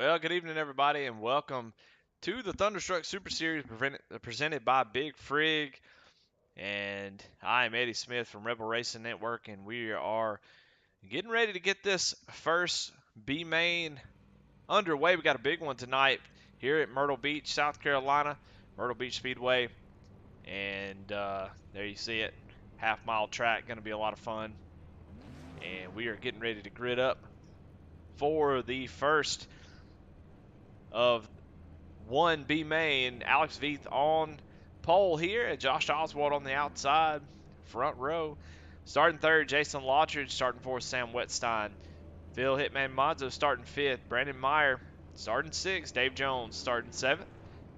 Well, good evening, everybody, and welcome to the Thunderstruck Super Series presented by Big Frig. And I am Eddie Smith from Rebel Racing Network, and we are getting ready to get this first B main underway. We got a big one tonight here at Myrtle Beach, South Carolina, Myrtle Beach Speedway. And there you see it, half-mile track, going to be a lot of fun. And we are getting ready to grid up for the first of 1B main. Alex Veith on pole here, and Josh Oswald on the outside, front row. Starting third, Jason Lottridge. Starting fourth, Sam Wetstein. Phil Hitman Monzo starting fifth. Brandon Meyer starting sixth. Dave Jones starting seventh.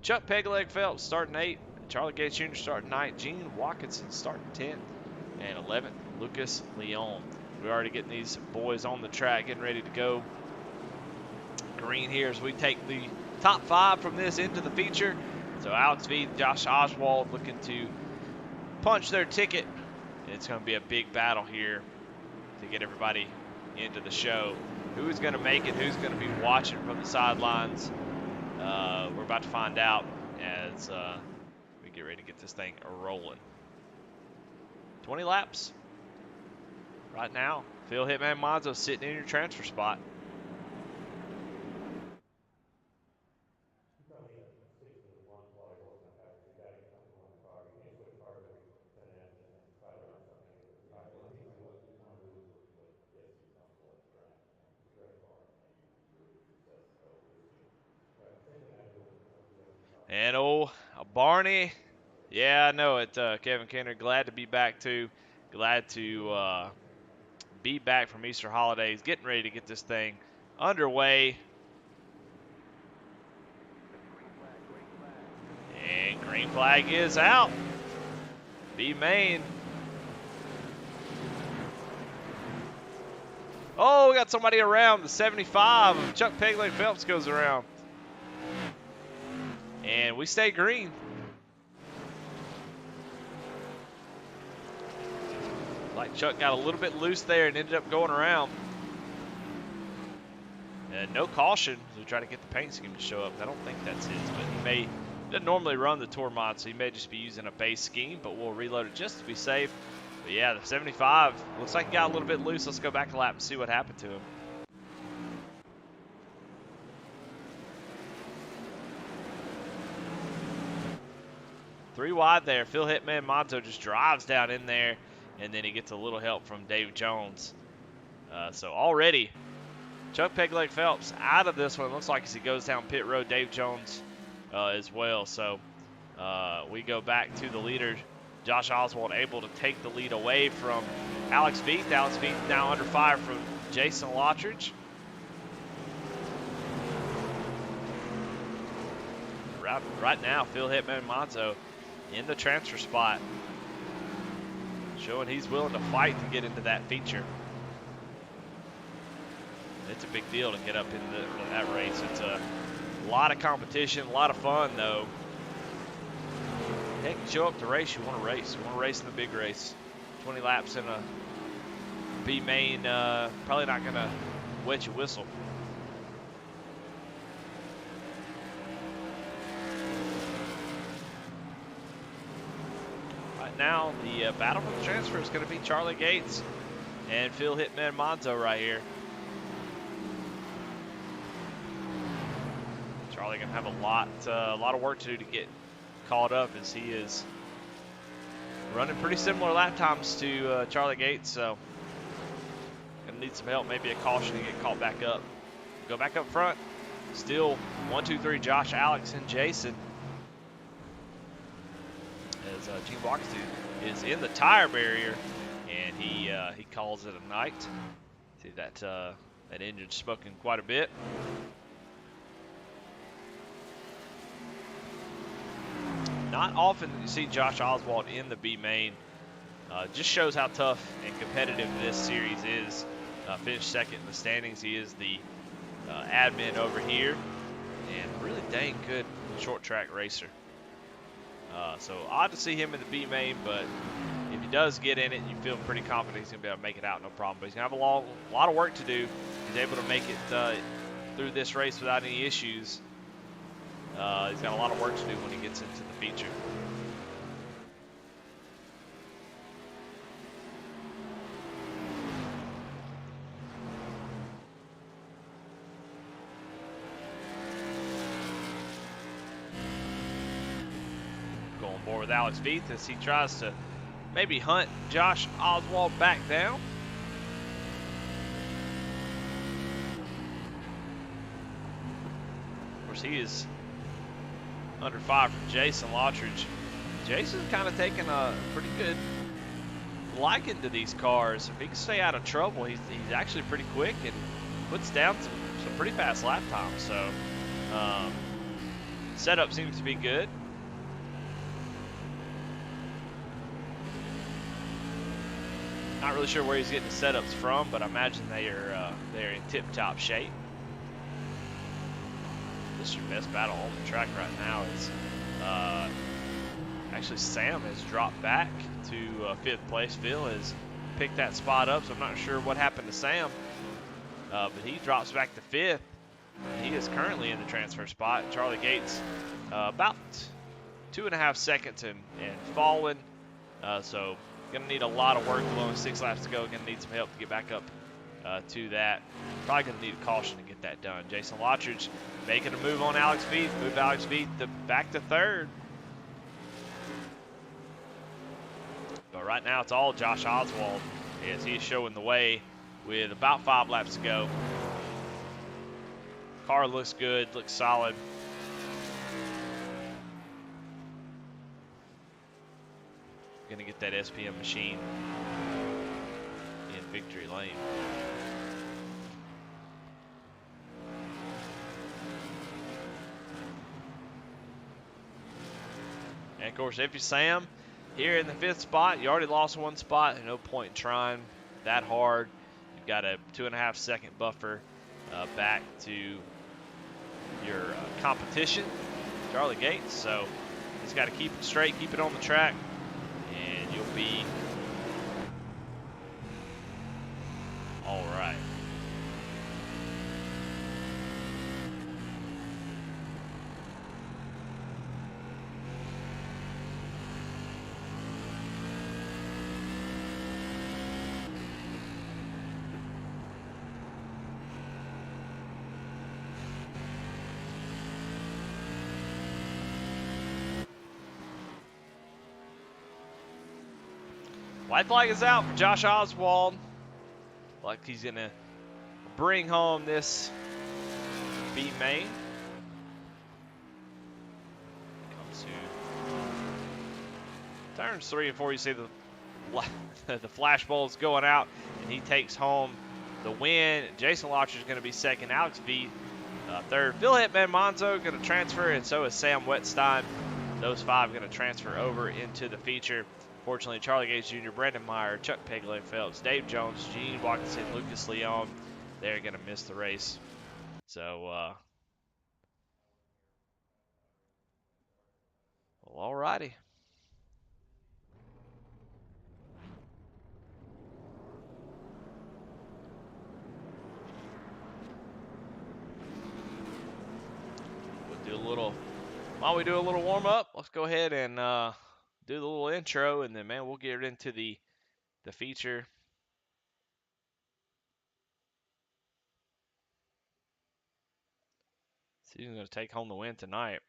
Chuck Pegleg Phelps starting eighth. Charlie Gates Jr. starting ninth. Gene Watkinson starting 10th. And 11th, Lucas Leon. We're already getting these boys on the track, getting ready to go green here as we take the top five from this into the feature. So Alex Veith, Josh Oswald looking to punch their ticket. It's going to be a big battle here to get everybody into the show. Who's going to make it? Who's going to be watching from the sidelines? We're about to find out as we get ready to get this thing rolling. 20 laps right now. Phil Hitman Monzo sitting in your transfer spot. And Barney, yeah, I know it. Kevin Kenner, glad to be back too. Glad to be back from Easter holidays. Getting ready to get this thing underway. And green flag is out. B main. Oh, we got somebody around. The 75 of Chuck Pegleg Phelps goes around. And we stay green. Like Chuck got a little bit loose there and ended up going around. And no caution as we try to get the paint scheme to show up. I don't think that's his, but he doesn't normally run the tour mod, so he may just be using a base scheme, but we'll reload it just to be safe. But yeah, the 75 looks like he got a little bit loose. Let's go back a lap and see what happened to him. Three wide there. Phil Hitman Monzo just drives down in there, and then he gets a little help from Dave Jones. So already, Chuck Pegleg Phelps out of this one. Looks like as he goes down pit road, Dave Jones as well. So we go back to the leader. Josh Oswald able to take the lead away from Alex Veith. Alex Veith now under fire from Jason Lottridge. Right now, Phil Hitman Monzo in the transfer spot, showing he's willing to fight to get into that feature. It's a big deal to get up into that race. It's a lot of competition, a lot of fun, though. Heck, you show up to race, you want to race. You want to race in the big race. 20 laps in a B main, probably not going to wet your whistle. Right now, the battle for the transfer is going to be Charlie Gates and Phil Hitman Monzo right here. Charlie going to have a lot of work to do to get caught up, as he is running pretty similar lap times to Charlie Gates, so gonna need some help, maybe a caution to get caught back up. Go back up front. Still 1, 2, 3, Josh, Alex, and Jason. As Gene Watkinson is in the tire barrier, and he calls it a night. See that that engine's smoking quite a bit. Not often that you see Josh Oswald in the B main. Just shows how tough and competitive this series is. Finished second in the standings. He is the admin over here, and really dang good short track racer. So odd to see him in the B main, but if he does get in it, you feel pretty confident he's going to be able to make it out, no problem. But he's going to have a lot of work to do. He's able to make it through this race without any issues. He's got a lot of work to do when he gets into the feature. Going forward with Alex Veith as he tries to maybe hunt Josh Oswald back down. Of course, he is under 5 from Jason Lottridge. Jason's kind of taking a pretty good liking to these cars. If he can stay out of trouble, he's actually pretty quick and puts down some pretty fast lap times. So setup seems to be good. Not really sure where he's getting the setups from, but I imagine they're in tip-top shape. This is your best battle on the track right now. Is actually Sam has dropped back to 5th place. Phil has picked that spot up, so I'm not sure what happened to Sam, but he drops back to 5th. He is currently in the transfer spot. Charlie Gates about 2.5 seconds and falling, so gonna need a lot of work. Only 6 laps to go. Gonna need some help to get back up to that. Probably gonna need a caution to get that done. Jason Lottridge making a move on Alex Veith. Moved Alex Veith back to 3rd. But right now it's all Josh Oswald as he's showing the way with about 5 laps to go. Car looks good, looks solid. Gonna get that SPM machine in victory lane. And of course, if you're Sam here in the 5th spot, you already lost 1 spot. No point in trying that hard. You've got a 2.5 second buffer back to your competition, Charlie Gates. So he's got to keep it straight, keep it on the track, and you'll be all right. White flag is out for Josh Oswald. Like he's going to bring home this B main. Comes to turns 3 and 4. You see the flash bulbs going out, and he takes home the win. Jason Lottridge is going to be 2nd. Alex Veith 3rd. Phil Hitman Monzo going to transfer, and so is Sam Wetstein. Those 5 going to transfer over into the feature. Fortunately, Charlie Gates Jr., Brandon Meyer, Chuck Pegler Phelps, Dave Jones, Gene Watkinson, Lucas Leon, they're going to miss the race. So, well, all righty. While we do a little warm up, let's go ahead and do the little intro, and then, man, we'll get into the feature. So he's going to take home the win tonight.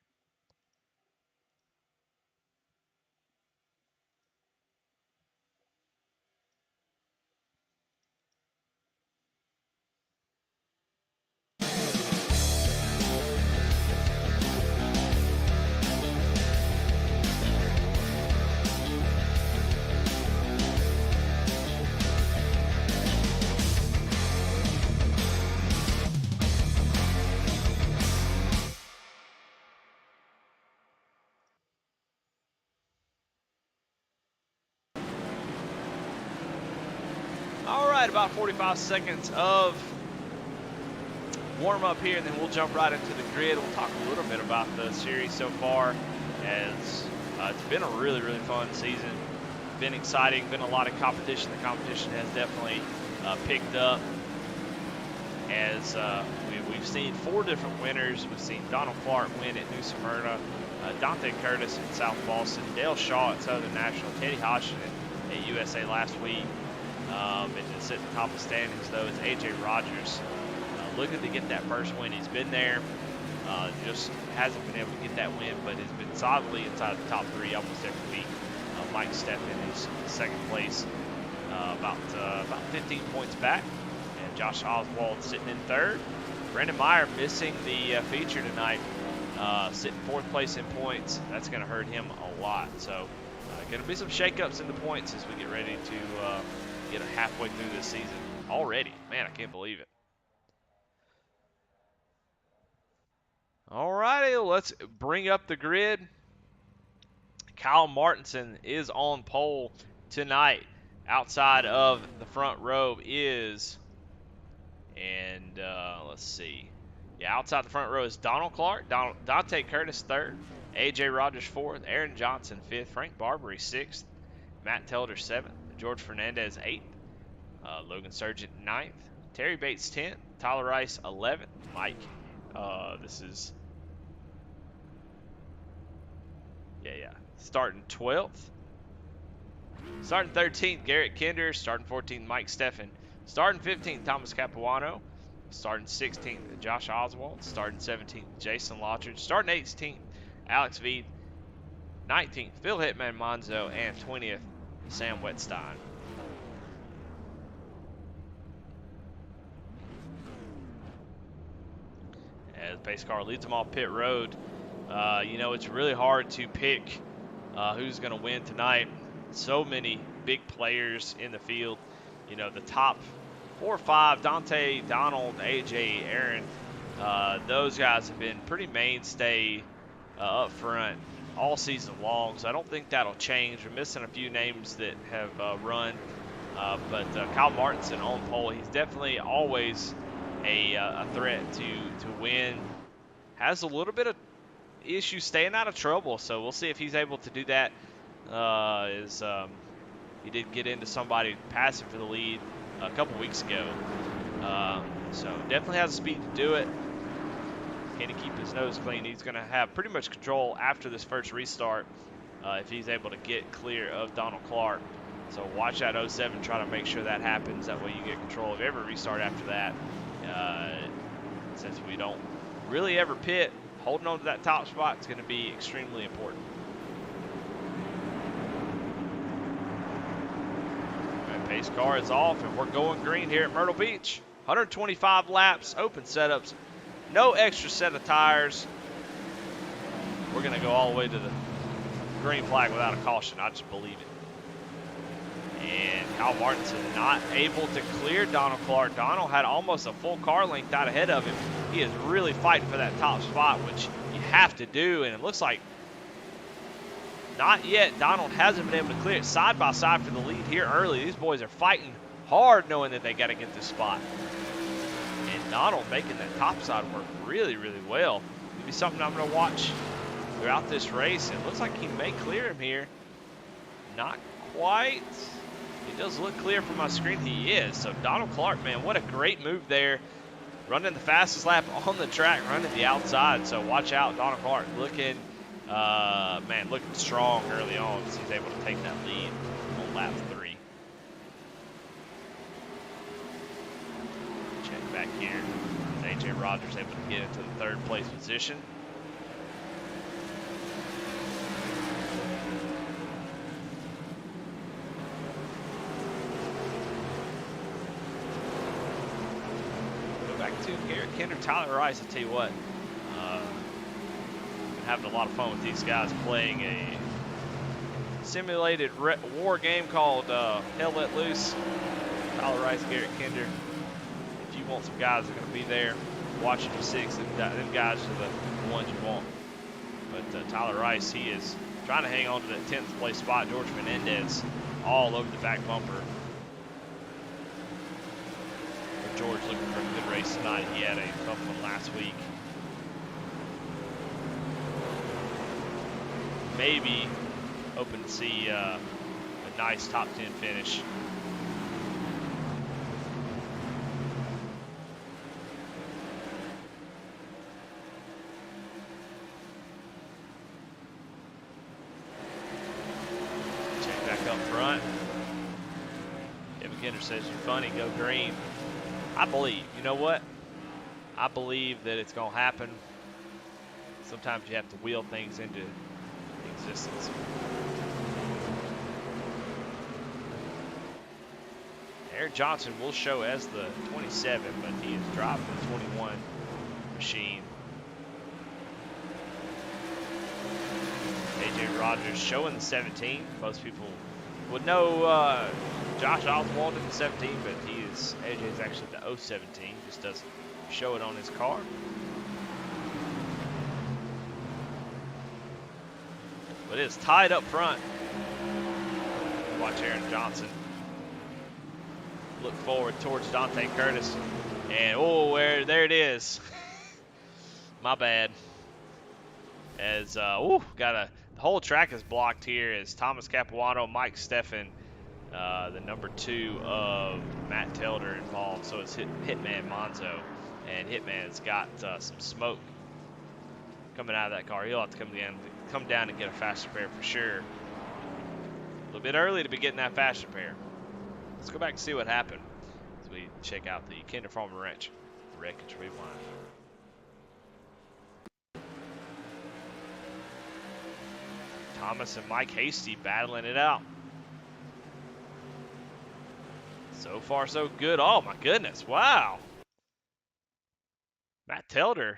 All right, about 45 seconds of warm up here, and then we'll jump right into the grid. We'll talk a little bit about the series so far, as it's been a really, really fun season. Been exciting, been a lot of competition. The competition has definitely picked up as is we've seen 4 different winners. We've seen Donald Clark win at New Smyrna, Dante Curtis in South Boston, Dale Shaw at Southern National, Teddy Hodgson at USA last week. And just at the top of the standings, though, is A.J. Rogers looking to get that first win. He's been there, just hasn't been able to get that win, but has been solidly inside the top 3 almost every week. Mike Steffen is second place, about 15 points back, and Josh Oswald sitting in third. Brendan Meyer missing the feature tonight, sitting 4th place in points. That's going to hurt him a lot. So going to be some shakeups in the points as we get ready to get halfway through this season already. Man, I can't believe it. All righty, let's bring up the grid. Kyle Martinson is on pole tonight. Outside of the front row is, and let's see. Yeah, outside the front row is Donald Clark, Dante Curtis 3rd, A.J. Rogers 4th, Aaron Johnson 5th, Frank Barbary 6th, Matt Telder 7th, George Fernandez 8th, Logan Sargent 9th, Terry Bates 10th, Tyler Rice 11th, Mike, starting 12th. Starting 13th, Garrett Kinder. Starting 14th, Mike Steffen. Starting 15th, Thomas Capuano. Starting 16th, Josh Oswald. Starting 17th, Jason Lottridge. Starting 18th, Alex Veed. 19th, Phil Hitman Monzo. And 20th, Sam Wetstein. As pace car leads them off pit road. It's really hard to pick who's going to win tonight. So many big players in the field. The top 4 or 5, Dante, Donald, AJ, Aaron, those guys have been pretty mainstay up front all season long. So I don't think that'll change. We're missing a few names that have run. But Kyle Martinson on pole, he's definitely always a threat to win. Has a little bit of issue staying out of trouble, so we'll see if he's able to do that. He did get into somebody passing for the lead a couple weeks ago, so definitely has the speed to do it. Can he keep his nose clean? He's going to have pretty much control after this first restart if he's able to get clear of Donald Clark. So watch that 07, try to make sure that happens. That way you get control of every restart after that. Since we don't really ever pit, holding on to that top spot is going to be extremely important. Right, pace car is off, and we're going green here at Myrtle Beach. 125 laps, open setups, no extra set of tires. We're going to go all the way to the green flag without a caution. I just believe it. And Kyle Martinson not able to clear Donald Clark. Donald had almost a full car length out ahead of him. He is really fighting for that top spot, which you have to do. And it looks like not yet. Donald hasn't been able to clear it side by side for the lead here early. These boys are fighting hard knowing that they got to get this spot. And Donald making that top side work really, really well. It'll be something I'm going to watch throughout this race. It looks like he may clear him here. Not quite. It does look clear from my screen. He is. So Donald Clark, man, what a great move there. Running the fastest lap on the track, running the outside. So watch out, Donald Clark looking, looking strong early on as he's able to take that lead on lap 3. Check back here. A.J. Rogers able to get into the 3rd place position. Garrett Kinder, Tyler Rice, I tell you what, been having a lot of fun with these guys playing a simulated war game called Hell Let Loose. Tyler Rice, Garrett Kinder. If you want some guys that are going to be there watching you 6, them guys are the ones you want. But Tyler Rice, he is trying to hang on to that 10th place spot. George Menendez all over the back bumper. George looking for a good race tonight. He had a tough one last week. Maybe hoping to see a nice top 10 finish. up front. Kevin Kinder says, "You're funny, go green." I believe. You know what? I believe that it's going to happen. Sometimes you have to wheel things into existence. Aaron Johnson will show as the 27, but he is driving the 21 machine. AJ Rogers showing the 17. Most people would know Josh Oswald in the 17, but AJ is actually the 017. Just doesn't show it on his car. But it is tied up front. Watch Aaron Johnson look forward towards Dante Curtis. And, there it is. My bad. As, the whole track is blocked here as Thomas Capuano, Mike Steffen, the number 2 of Matt Telder involved. So it's Hitman Monzo. And Hitman's got some smoke coming out of that car. He'll have to come down and get a faster pair for sure. A little bit early to be getting that faster pair. Let's go back and see what happened as we check out the Kinder Farmer Ranch wreckage rewind. Thomas and Mike Hasty battling it out. So far, so good. Oh, my goodness. Wow. Matt Telder.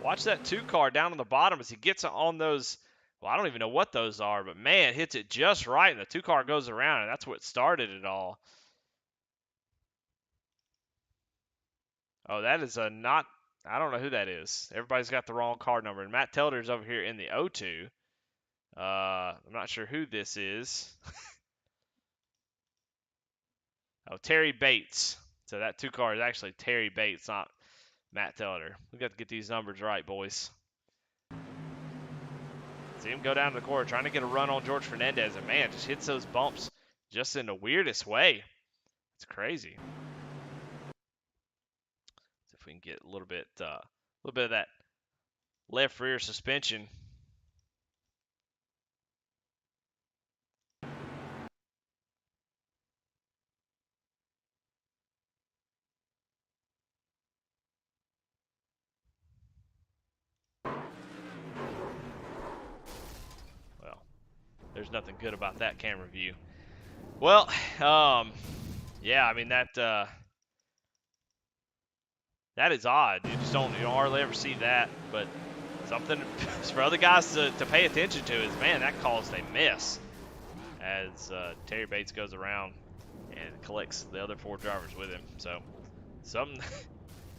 Watch that 2 car down on the bottom as he gets on those. Well, I don't even know what those are, but man, hits it just right, and the 2 car goes around, and that's what started it all. Oh, that is I don't know who that is. Everybody's got the wrong car number, and Matt Telder's over here in the 02. I'm not sure who this is. Oh, Terry Bates. So that 2 car is actually Terry Bates, not Matt Telder. We got to get these numbers right, boys. See him go down to the corner, trying to get a run on George Fernandez, and man, just hits those bumps just in the weirdest way. It's crazy. See if we can get a little bit of that left rear suspension. There's nothing good about that camera view. Well, yeah, I mean that is odd. You don't hardly ever see that, but something for other guys to pay attention to is, man, that caused a mess as Terry Bates goes around and collects the other 4 drivers with him. So something.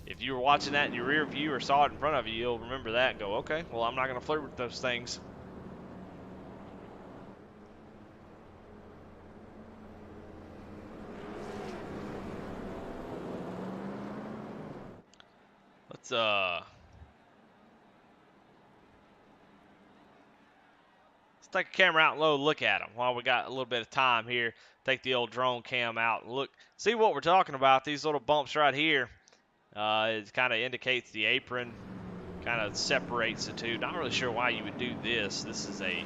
If you were watching that in your rear view or saw it in front of you, you'll remember that and go, okay, well, I'm not going to flirt with those things. Let's take a camera out and look at them while we got a little bit of time here. Take the old drone cam out and look, see what we're talking about. These little bumps right here, it kind of indicates the apron, kind of separates the two. Not really sure why you would do this. This is a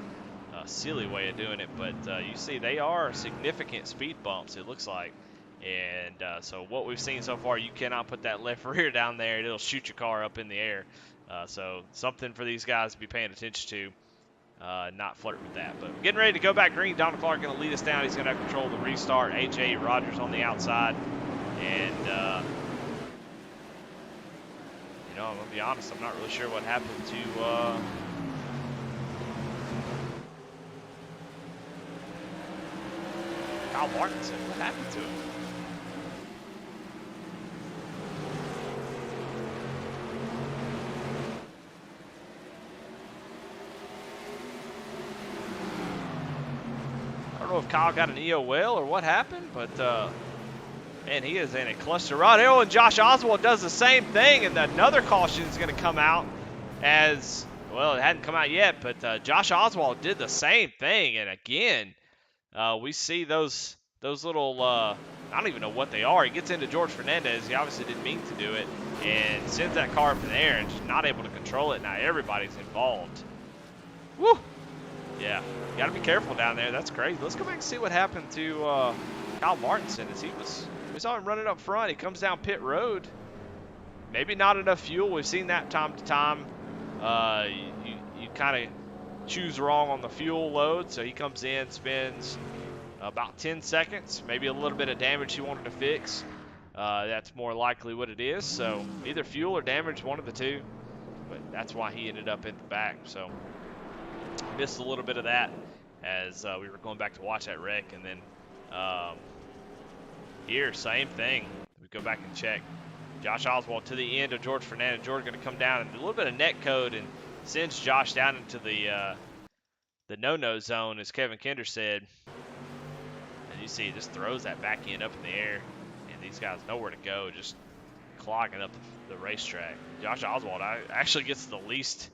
silly way of doing it, but you see they are significant speed bumps, it looks like. And so what we've seen so far, you cannot put that left rear down there. It'll shoot your car up in the air. So something for these guys to be paying attention to. Not flirt with that. But we're getting ready to go back green. Donald Clark going to lead us down. He's going to have control of the restart. A.J. Rogers on the outside. And, I'm going to be honest. I'm not really sure what happened to Kyle Martinson. What happened to him? I don't know if Kyle got an EOL or what happened, but man, he is in a cluster run. Oh, and Josh Oswald does the same thing, and another caution is going to come out as, well, it hadn't come out yet, but Josh Oswald did the same thing, and again, we see those little, I don't even know what they are. He gets into George Fernandez. He obviously didn't mean to do it, and sends that car up in the air and just not able to control it. Now everybody's involved. Woo! Yeah, you gotta be careful down there. That's crazy. Let's go back and see what happened to Kyle Martinson. As we saw him running up front. He comes down pit road. Maybe not enough fuel. We've seen that time to time. You kind of choose wrong on the fuel load, so he comes in, spends about 10 seconds, maybe a little bit of damage he wanted to fix. That's more likely what it is. So either fuel or damage, one of the two. But that's why he ended up in the back. So missed a little bit of that as we were going back to watch that wreck. And then here, same thing. We go back and check. Josh Oswald to the end of George Fernandez. George going to come down and do a little bit of net code and sends Josh down into the no-no zone, as Kevin Kinder said. And you see he just throws that back end up in the air, and these guys nowhere to go, just clogging up the racetrack. Josh Oswald actually gets the least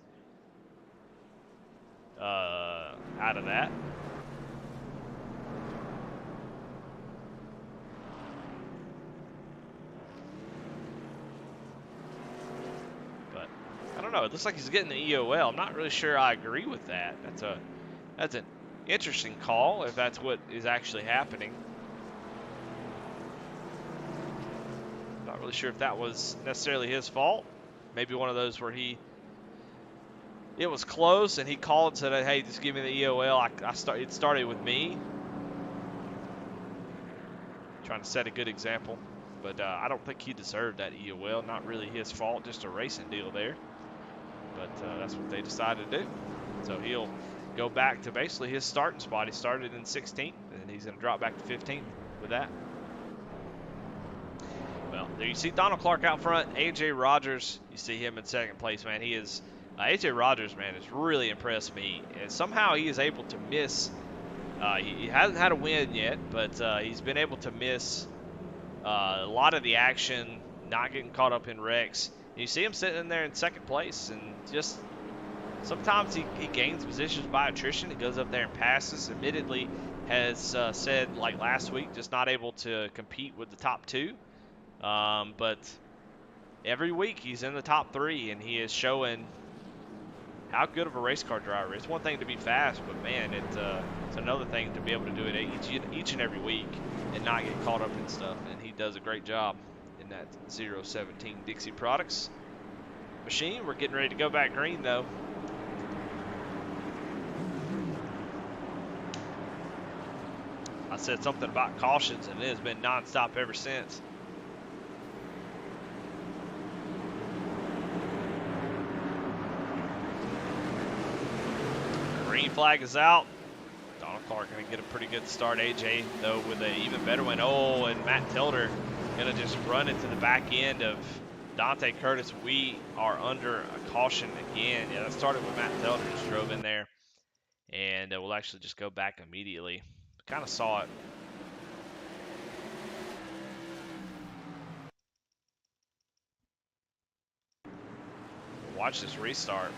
out of that. But I don't know. It looks like he's getting the EOL. I'm not really sure I agree with that. That's an interesting call if that's what is actually happening. Not really sure if that was necessarily his fault. Maybe one of those where it was close and he called and said, hey, just give me the EOL. It started with me. Trying to set a good example. But I don't think he deserved that EOL. Not really his fault, just a racing deal there. But that's what they decided to do. So he'll go back to basically his starting spot. He started in 16th, and he's going to drop back to 15th with that. Well, there you see Donald Clark out front. A.J. Rogers, you see him in second place, man. He is A.J. Rogers, man, has really impressed me. And somehow he is able to miss. He hasn't had a win yet, but he's been able to miss a lot of the action, not getting caught up in wrecks. And you see him sitting in there in second place, and just sometimes he gains positions by attrition. He goes up there and passes. Admittedly, has said, like last week, just not able to compete with the top two. But every week he's in the top three, and he is showing how good of a race car driver. It's one thing to be fast, but man, it's another thing to be able to do it each and every week and not get caught up in stuff. And he does a great job in that 017 Dixie Products machine. We're getting ready to go back green though. I said something about cautions, and it has been nonstop ever since. Green flag is out. Donald Clark going to get a pretty good start. AJ, though, with an even better one. Oh, and Matt Tilder going to just run into the back end of Dante Curtis. We are under a caution again. Yeah, that started with Matt Tilder. Just drove in there. And we'll actually just go back immediately. Kind of saw it. Watch this restart.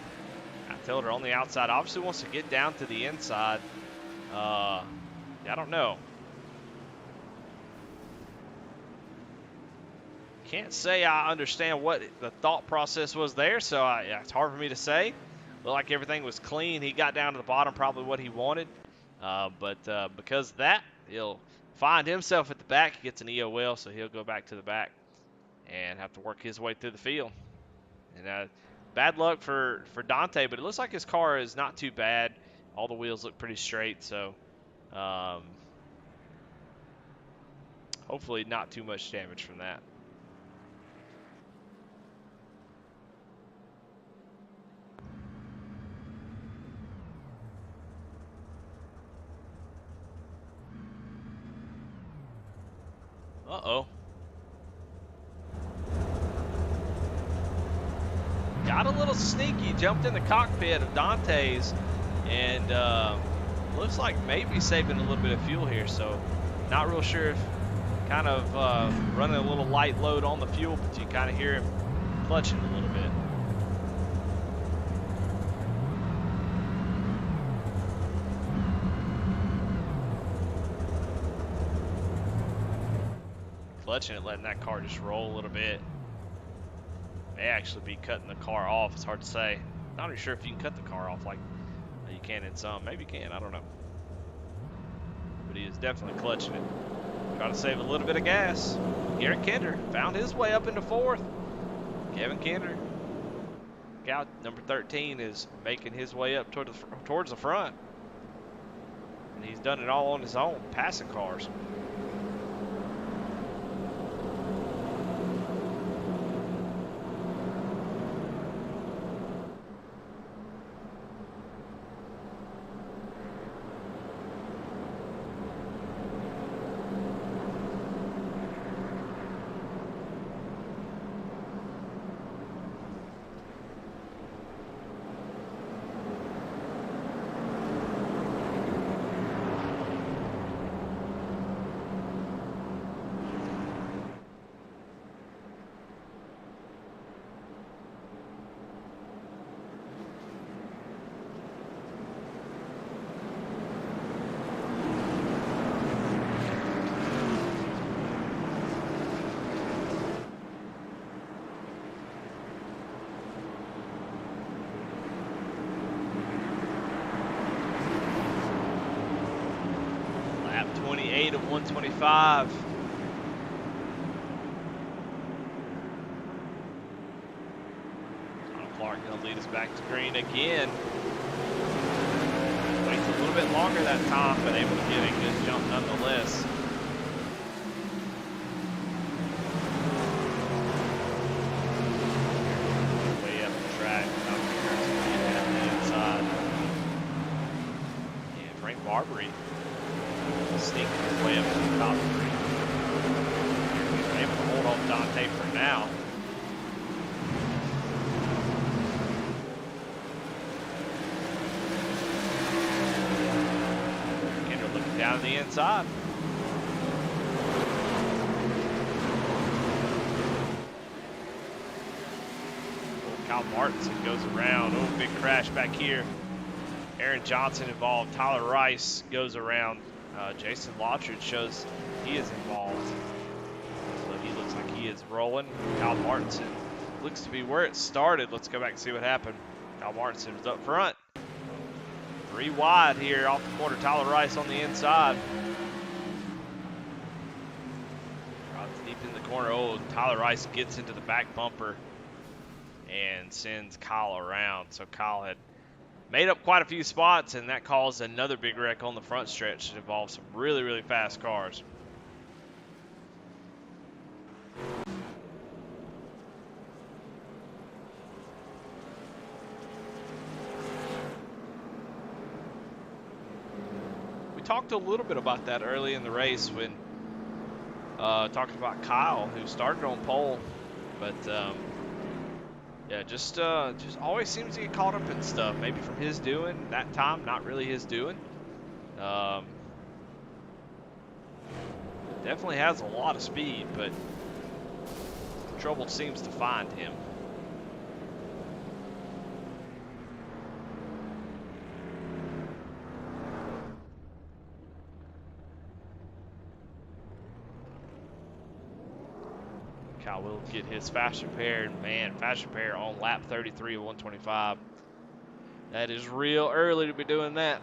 Tilder on the outside, obviously wants to get down to the inside. I don't know. Can't say I understand what the thought process was there, so it's hard for me to say. Looked like everything was clean. He got down to the bottom, probably what he wanted. But because of that, he'll find himself at the back. He gets an EOL, so he'll go back to the back and have to work his way through the field. And bad luck for Dante, but it looks like his car is not too bad. All the wheels look pretty straight, so hopefully not too much damage from that. Uh-oh. Got a little sneaky, jumped in the cockpit of Dante's, and looks like maybe saving a little bit of fuel here, so not real sure if kind of running a little light load on the fuel, but you kind of hear him clutching a little bit. Clutching it, letting that car just roll a little bit. May actually be cutting the car off. It's hard to say. Not really sure if you can cut the car off like You can in some. Maybe you can. I don't know. But he is definitely clutching it. Trying to save a little bit of gas. Garrett Kinder found his way up into fourth. Kevin Kinder, scout number 13, is making his way up towards the front. And he's done it all on his own, passing cars. Lap 28 of 125. Clark going to lead us back to green again. Waits a little bit longer that time, but able to get a good jump nonetheless. Way up the track. Down the inside. And Frank Barbary sneaking his way up to the top three. He's able to hold off Dante for now. Down the inside. Kyle Martinson goes around. Oh, big crash back here. Aaron Johnson involved. Tyler Rice goes around. Jason Lottridge shows he is involved. So he looks like he is rolling. Kyle Martinson looks to be where it started. Let's go back and see what happened. Kyle Martinson was up front. 3 wide here off the corner. Tyler Rice on the inside. Drops deep in the corner. Oh, Tyler Rice gets into the back bumper and sends Kyle around. So Kyle had made up quite a few spots, and that caused another big wreck on the front stretch that involved some really, really fast cars. Talked a little bit about that early in the race when talking about Kyle, who started on pole, but yeah, just always seems to get caught up in stuff. Maybe from his doing that time, not really his doing. Definitely has a lot of speed, but trouble seems to find him. Kyle will get his fast repair, and man, fast repair on lap 33 of 125. That is real early to be doing that.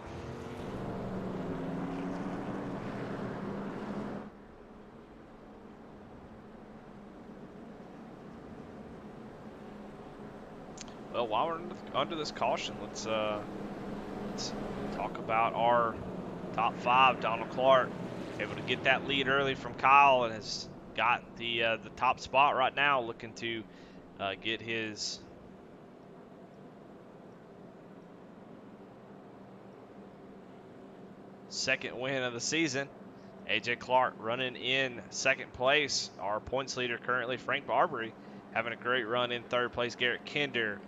Well, while we're under this caution, let's talk about our top 5. Donald Clark able to get that lead early from Kyle and has got the top spot right now, looking to get his second win of the season. AJ Clark running in second place. Our points leader currently, Frank Barbary, having a great run in third place. Garrett Kinder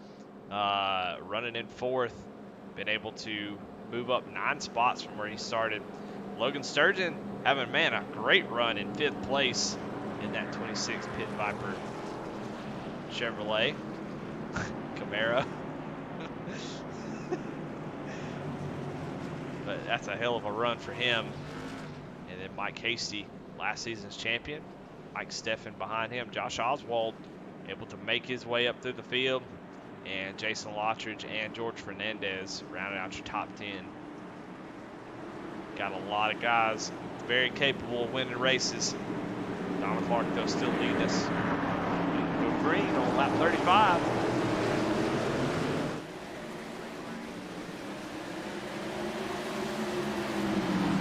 running in fourth, been able to move up 9 spots from where he started. Logan Sturgeon having, man, a great run in 5th place in that 26 Pit Viper Chevrolet Camaro. But that's a hell of a run for him. And then Mike Hasty, last season's champion. Mike Steffen behind him. Josh Oswald able to make his way up through the field. and Jason Lottridge and George Fernandez rounded out your top 10. Got a lot of guys very capable of winning races. Donald Clark, though, still leading us. Go green on lap 35.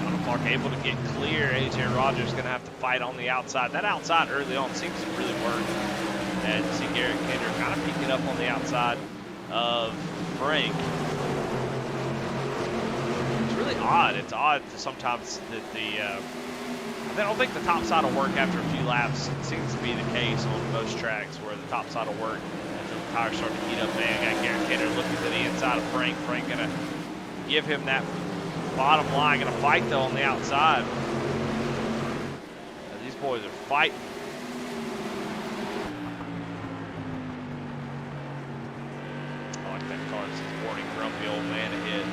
Donald Clark able to get clear. A.J. Rogers going to have to fight on the outside. That outside early on seems to really work. And you see Garrett Kinder kind of peeking up on the outside of Frank. It's really odd. It's odd sometimes that I don't think the top side will work after a few laps. It seems to be the case on most tracks where the top side will work until the tires start to heat up. Man, got Garrett Kinder looking to the inside of Frank. Frank gonna give him that bottom line. Gonna fight though on the outside. These boys are fighting. I like that car. It's a sporting, grumpy old man ahead.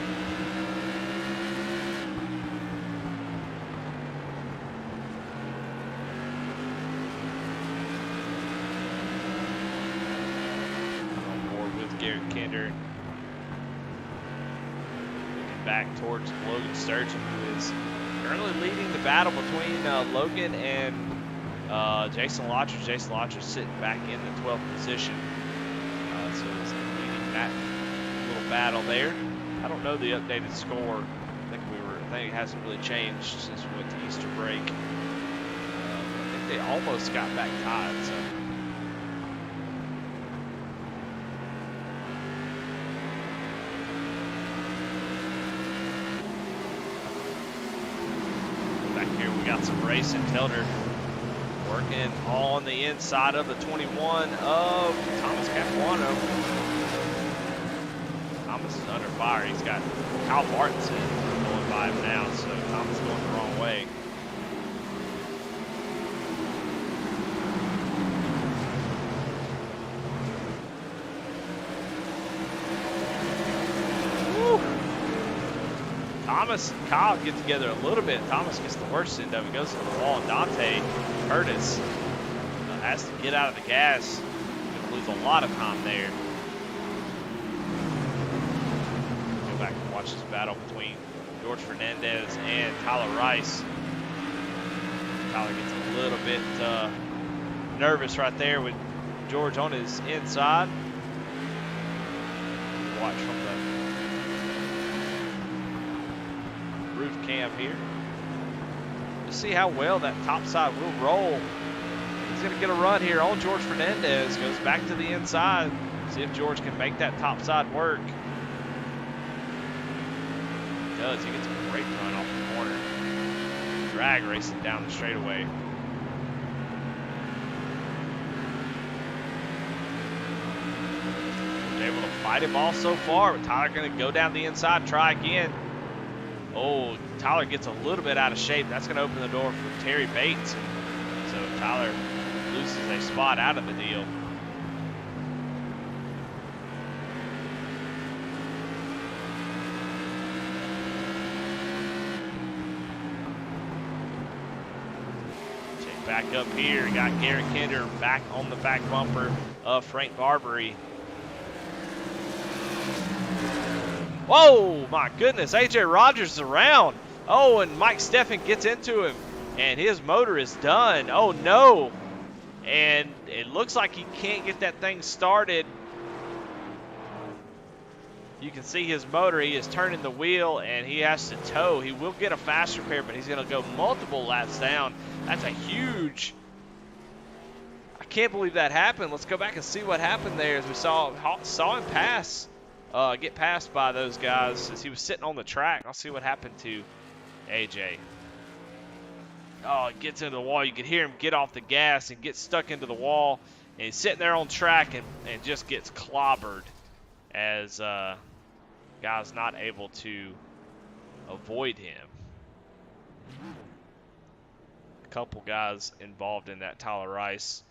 Garrett Kinder looking back towards Logan Sturgeon, who is currently leading the battle between Logan and Jason Lottridge. Jason Lottridge sitting back in the 12th position, so he's leading that little battle there. I don't know the updated score. I think it hasn't really changed since we went to Easter break. I think they almost got back tied. So. Got some racing. Telder working on the inside of the 21 of Thomas Capuano. Thomas is under fire. He's got Kyle Martinson going by him now, so Thomas going the wrong way. Thomas and Kyle get together a little bit. Thomas gets the worst end of it, goes to the wall, and Dante Curtis has to get out of the gas. Gonna lose a lot of time there. Go back and watch this battle between George Fernandez and Tyler Rice. Tyler gets a little bit nervous right there with George on his inside. Watch from the roof cam here to see how well that top side will roll. He's going to get a run here on George Fernandez. Goes back to the inside. See if George can make that top side work. He does. He gets a great run off the corner. Drag racing down the straightaway. He's able to fight him all so far, but Tyler going to go down the inside, try again. Oh, Tyler gets a little bit out of shape. That's going to open the door for Terry Bates. So Tyler loses a spot out of the deal. Check back up here. Got Garrett Kinder back on the back bumper of Frank Barbary. Whoa, my goodness, A.J. Rogers is around. Oh, and Mike Steffen gets into him, and his motor is done. Oh, no. And it looks like he can't get that thing started. You can see his motor. He is turning the wheel, and he has to tow. He will get a fast repair, but he's going to go multiple laps down. That's a huge... I can't believe that happened. Let's go back and see what happened there as we saw him pass. Get passed by those guys as he was sitting on the track. I'll see what happened to AJ. Oh, he gets into the wall. You can hear him get off the gas and get stuck into the wall. And he's sitting there on track and just gets clobbered as guys not able to avoid him. A couple guys involved in that. Tyler Rice.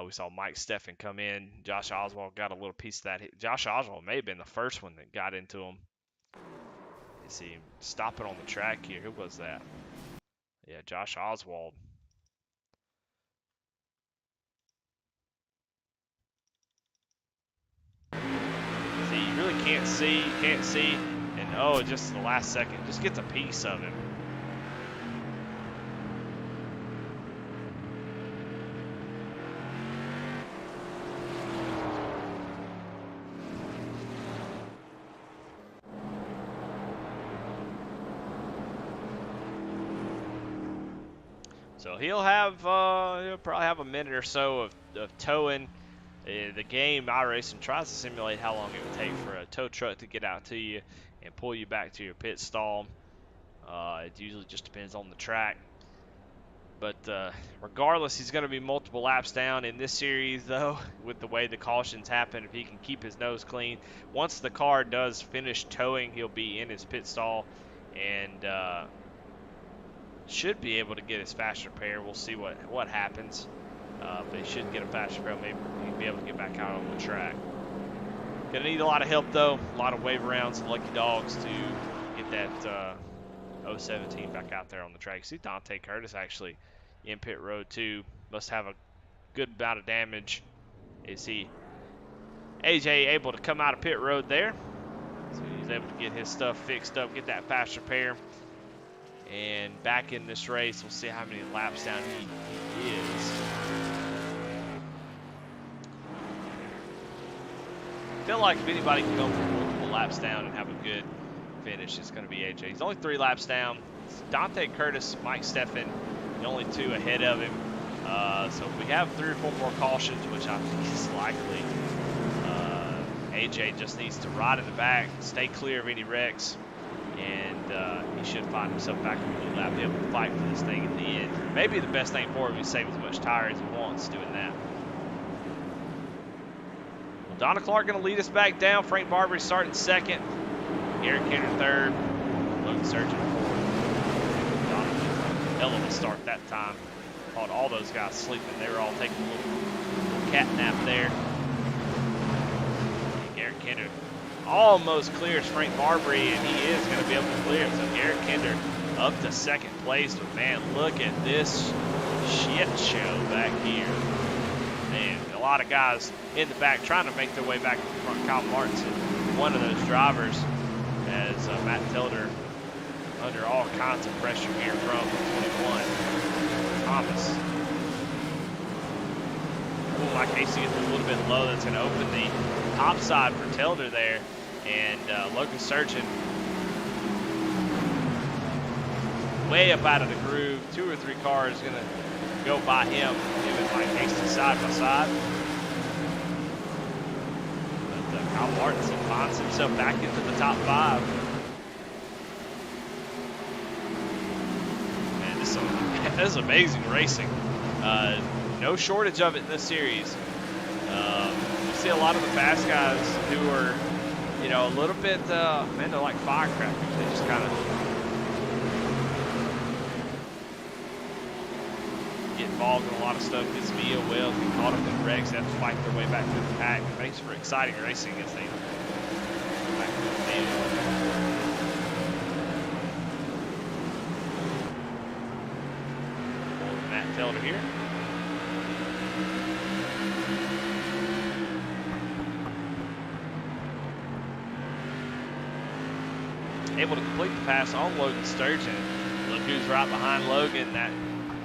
We saw Mike Steffen come in. Josh Oswald got a little piece of that. Josh Oswald may have been the first one that got into him. You see him stopping on the track here. Who was that? Yeah, Josh Oswald. can't see, and oh, just the last second, just gets a piece of him. So he'll probably have a minute or so of towing. The game iRacing tries to simulate how long it would take for a tow truck to get out to you and pull you back to your pit stall. It usually just depends on the track. But regardless, he's going to be multiple laps down in this series, though, with the way the cautions happen. If he can keep his nose clean, once the car does finish towing, he'll be in his pit stall and should be able to get his faster repair. We'll see what happens. But he should get a faster repair. Maybe he'll be able to get back out on the track. Gonna need a lot of help, though. A lot of wave arounds and lucky dogs to get that 017 back out there on the track. See Dante Curtis actually in pit road too. Must have a good amount of damage. Is he AJ able to come out of pit road there? So he's able to get his stuff fixed up, get that fast repair. And back in this race, we'll see how many laps down he is. I feel like if anybody can go for multiple laps down and have a good finish, it's going to be AJ. He's only 3 laps down. It's Dante Curtis, Mike Steffen, the only 2 ahead of him. So if we have 3 or 4 more cautions, which I think is likely, AJ just needs to ride in the back, stay clear of any wrecks, and he should find himself back in the lead lap, be able to fight for this thing at the end. Maybe the best thing for him is save as much tire as he wants doing that. Well, Donna Clark going to lead us back down. Frank Barber starting second. Eric Henry third. Logan Surgeon fourth. Donna, hell of a start that time. Caught all those guys sleeping. They were all taking a little cat nap there. Garrett Kinder almost clears Frank Barbary, and he is going to be able to clear it. So Garrett Kinder up to second place. But man, look at this shit show back here. Man, a lot of guys in the back trying to make their way back to the front. Kyle Martin's one of those drivers, as Matt Telder under all kinds of pressure here from 21. Thomas. Ooh, Mike Hasty gets a little bit low. That's going to open the top side for Telder there. And Logan Surgeon way up out of the groove. 2 or 3 cars going to go by him. Him and Mike Hasty side by side. But Kyle Martinson finds himself back into the top 5. Man, this is amazing racing. No shortage of it in this series. You see a lot of the fast guys who are, you know, a little bit, man, they're like firecrackers. They just kind of get involved in a lot of stuff. Gets via whales, get caught up in wrecks, have to fight their way back through the pack. It makes for exciting racing as they go back to the field. Matt Telder here. Able to complete the pass on Logan Sturgeon. Look who's right behind Logan. That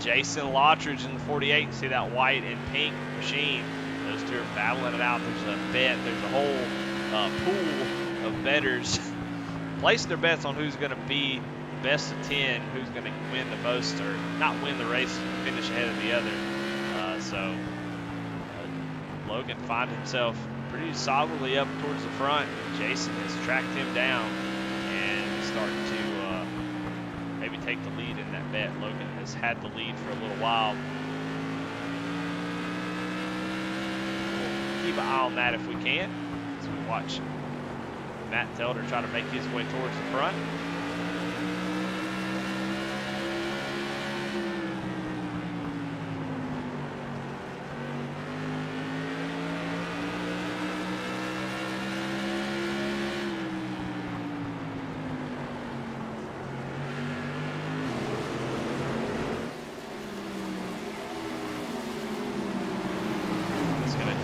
Jason Lottridge in the 48. See that white and pink machine. Those 2 are battling it out. There's a bet. There's a whole pool of bettors placing their bets on who's going to be best of 10, who's going to win the most, or not win the race, finish ahead of the other. Logan finds himself pretty solidly up towards the front. Jason has tracked him down and starting to maybe take the lead in that bet. Logan has had the lead for a little while. We'll keep an eye on that if we can, as we watch Matt Telder try to make his way towards the front.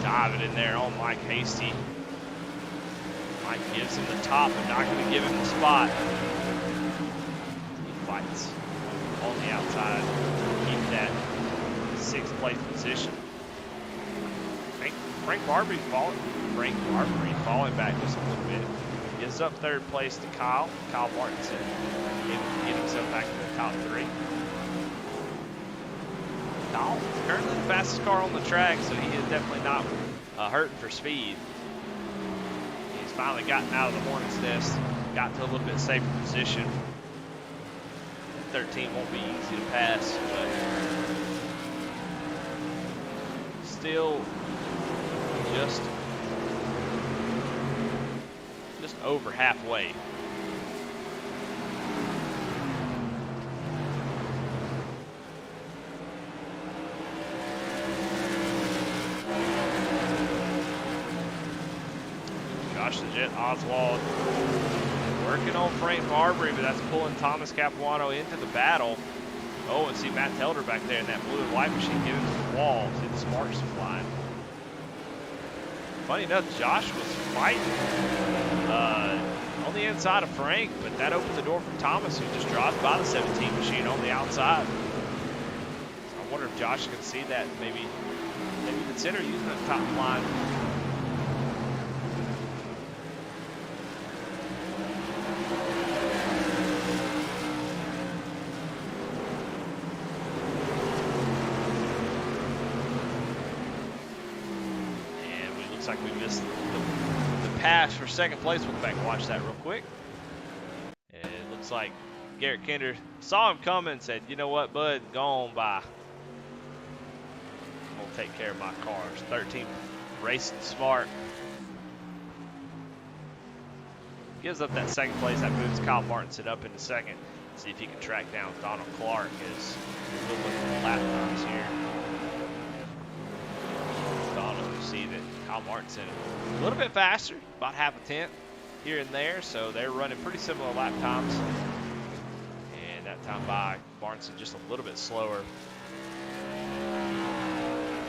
Dive it in there on Mike Hasty. Mike gives him the top, but not going to give him the spot. He fights on the outside to keep that 6th place position. Frank Barbary falling back just a little bit. Gives up 3rd place to Kyle Martinson. Get himself back to the top 3. Kyle is currently the fastest car on the track, so he is definitely not hurting for speed. He's finally gotten out of the hornet's nest, got to a little bit safer position. 13 won't be easy to pass, but still just over halfway. Josh the Jet Oswald working on Frank Barbary, but that's pulling Thomas Capuano into the battle. Oh, and see Matt Telder back there in that blue and white machine get into the wall. See the sparks flying. Funny enough, Josh was fighting on the inside of Frank, but that opened the door for Thomas, who just drives by the 17 machine on the outside. So I wonder if Josh can see that and maybe consider using that top line. Looks like we missed the pass for 2nd place. We'll go back and watch that real quick. And it looks like Garrett Kinder saw him coming and said, you know what, bud, go on by. I'm going to take care of my cars. 13 racing smart. Gives up that 2nd place. That moves Kyle Martinson up into 2nd. See if he can track down Donald Clark as we'll look at the lap times here. Donald, you see that Kyle Martinson a little bit faster, about half a tenth here and there, so they're running pretty similar lap times. And that time by Martinson just a little bit slower.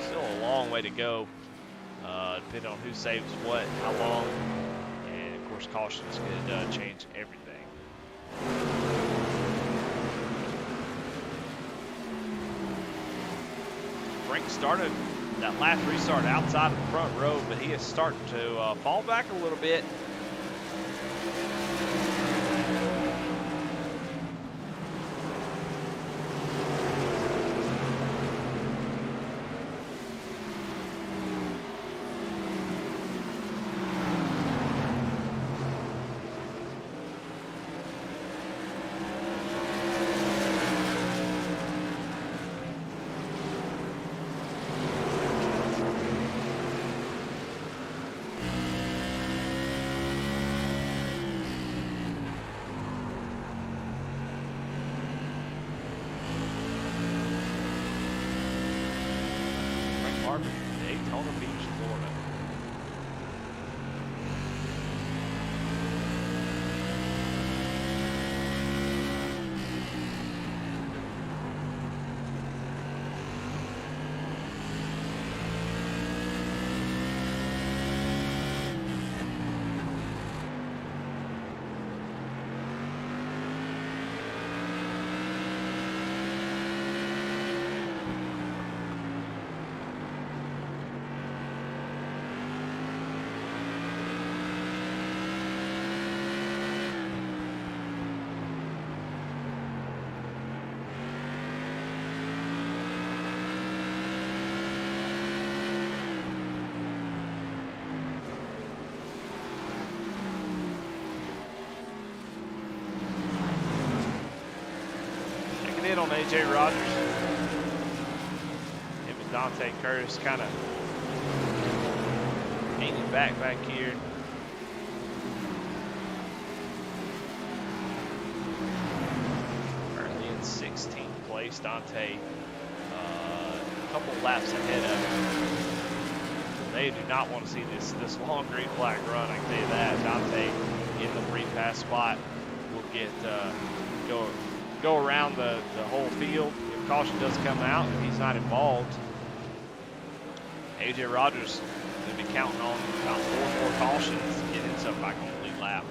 Still a long way to go, depending on who saves what, how long, and of course cautions could change everything. Frank started that last restart outside of the front row, but he is starting to fall back a little bit. Daytona Beach, Florida. On AJ Rogers. Him and Dante Curtis kind of hanging back here. Currently in 16th place. Dante a couple laps ahead of him. They do not want to see this long green flag run, I can tell you that. Dante in the free pass spot will get go around the whole field if caution does come out and he's not involved. AJ Rogers going to be counting on about 4 more cautions to get into himself back on the lead lap.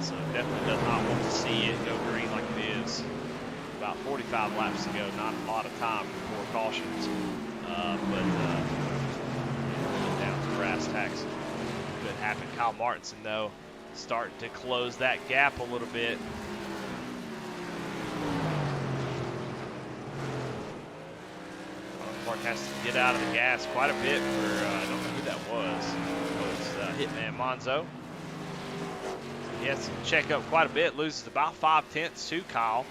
So definitely does not want to see it go green like it is. About 45 laps to go, not a lot of time before cautions. But down to brass tacks, could happen. Kyle Martinson, though, starting to close that gap a little bit. Clark has to get out of the gas quite a bit for, I don't know who that was. It was Hitman Monzo. He has to check up quite a bit, loses about 5/10 to Kyle.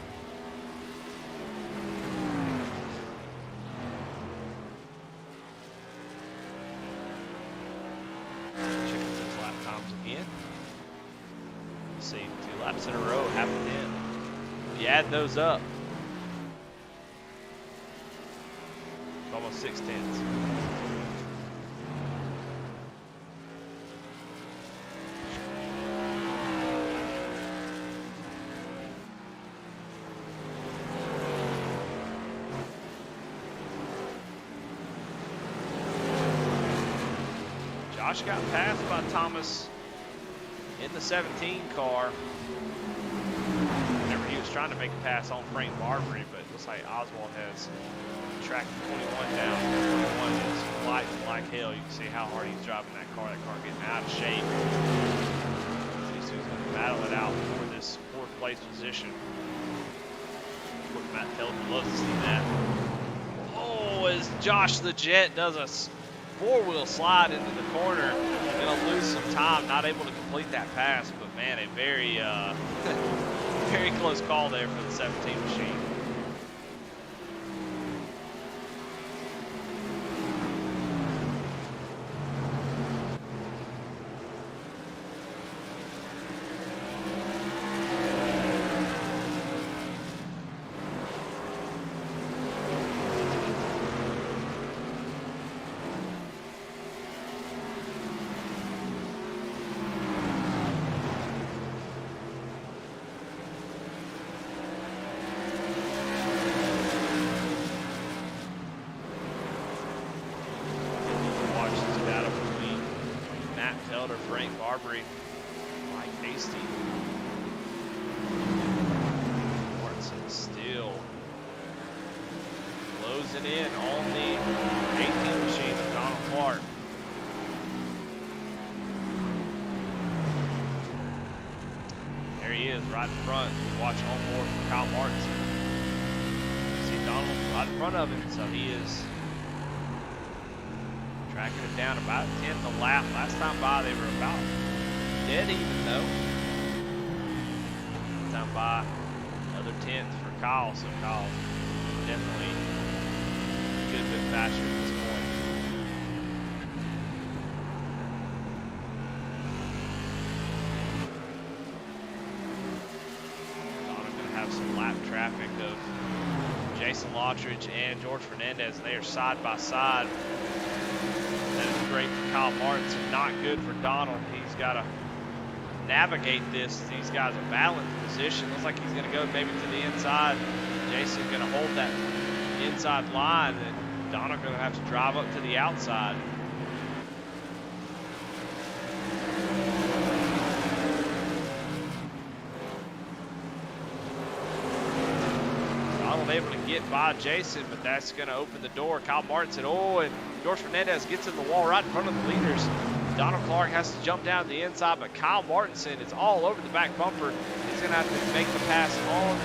Check out those lap times again. Let's see, 2 laps in a row, 1/2 You add those up, it's almost 6/10. Josh got passed by Thomas in the 17 car. Whenever he was trying to make a pass on Frank Marbury, but it looks like Oswald has tracked 21 down. 21 is fighting like hell. You can see how hard he's driving that car. That car getting out of shape. These two's going to battle it out for this 4th place position. Matt Telton loves to see that. Oh, as Josh the Jet does a 4-wheel slide into the corner, gonna lose some time, not able to complete that pass, but man, a very, very close call there for the 17 machine. Frank Marbury, Mike Hasty. Martinson still closing in on the 18 machine of Donald Clark. There he is, right in front. Watch on board from Kyle Martinson. See Donald right in front of him, so he is tracking it down about 10th a lap. Last time by, they were about dead even though. This time by, another 10th for Kyle, so Kyle definitely a good bit faster at this point. Donna's going to have some lap traffic of Jason Lottridge and George Fernandez. They are side by side. That is great for Kyle Martinson, not good for Donald. He's got to navigate this. These guys are battling for position. Looks like he's going to go maybe to the inside. Jason's going to hold that inside line, and Donald's going to have to drive up to the outside. Donald able to get by Jason, but that's going to open the door. Kyle Martinson, oh, and George Fernandez gets in the wall right in front of the leaders. Donald Clark has to jump down to the inside, but Kyle Martinson is all over the back bumper. He's going to have to make the pass on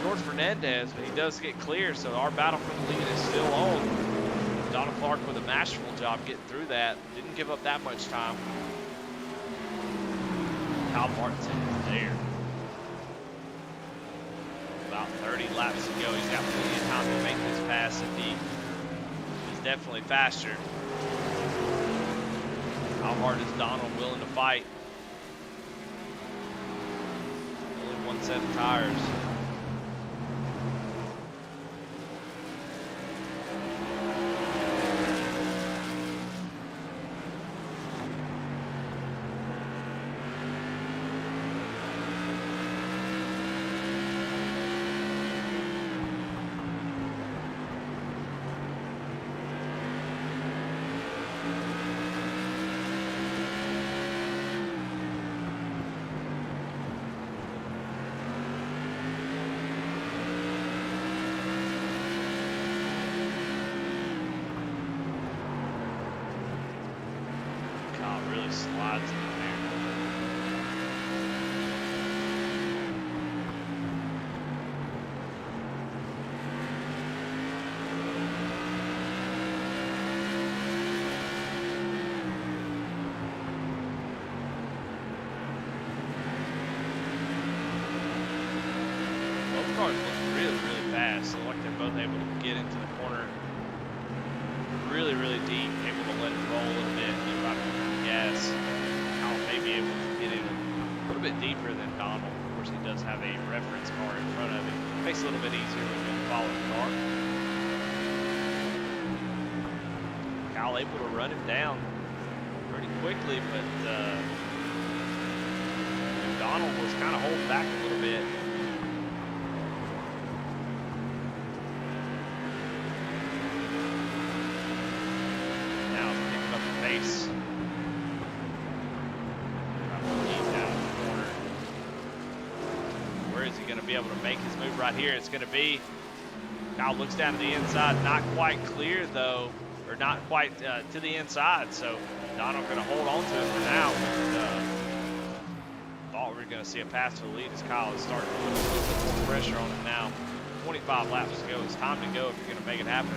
George Fernandez, but he does get clear, so our battle for the lead is still on. Donald Clark with a masterful job getting through that. Didn't give up that much time. Kyle Martinson is there. About 30 laps to go. He's got plenty of time to make this pass, and he's definitely faster. How hard is Donald willing to fight? Only one set of tires. slides in there. Both cars look really, really fast. So like they're both able to get into the corner really, really deep, able to let it roll a little bit, get right on the gas. Kyle may be able to get in a little bit deeper than Donald. Of course, he does have a reference car in front of him. Makes it a little bit easier when you're following the car. Kyle able to run him down pretty quickly, but Donald was kind of holding back a little bit. Pace. Where is he going to be able to make his move right here? It's going to be, Kyle looks down to the inside, not quite clear though, or not quite to the inside, so Donald going to hold on to it for now. Thought we were going to see a pass to the lead as Kyle is starting to put a little bit more pressure on him now. 25 laps to go. It's time to go if you're going to make it happen.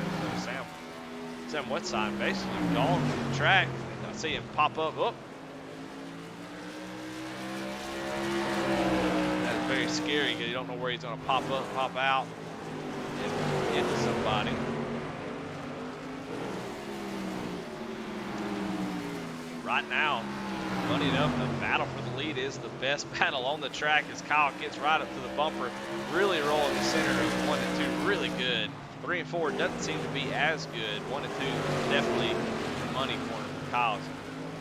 Sam Westside basically gone from the track. I see him pop up. Oh. That's very scary because you don't know where he's going to pop up, pop out, and into somebody. Right now, funny enough, the battle for the lead is the best battle on the track as Kyle gets right up to the bumper, really rolling the center of 1 and 2, really good. 3 and 4 doesn't seem to be as good. 1 and 2 definitely money corner for Kyle.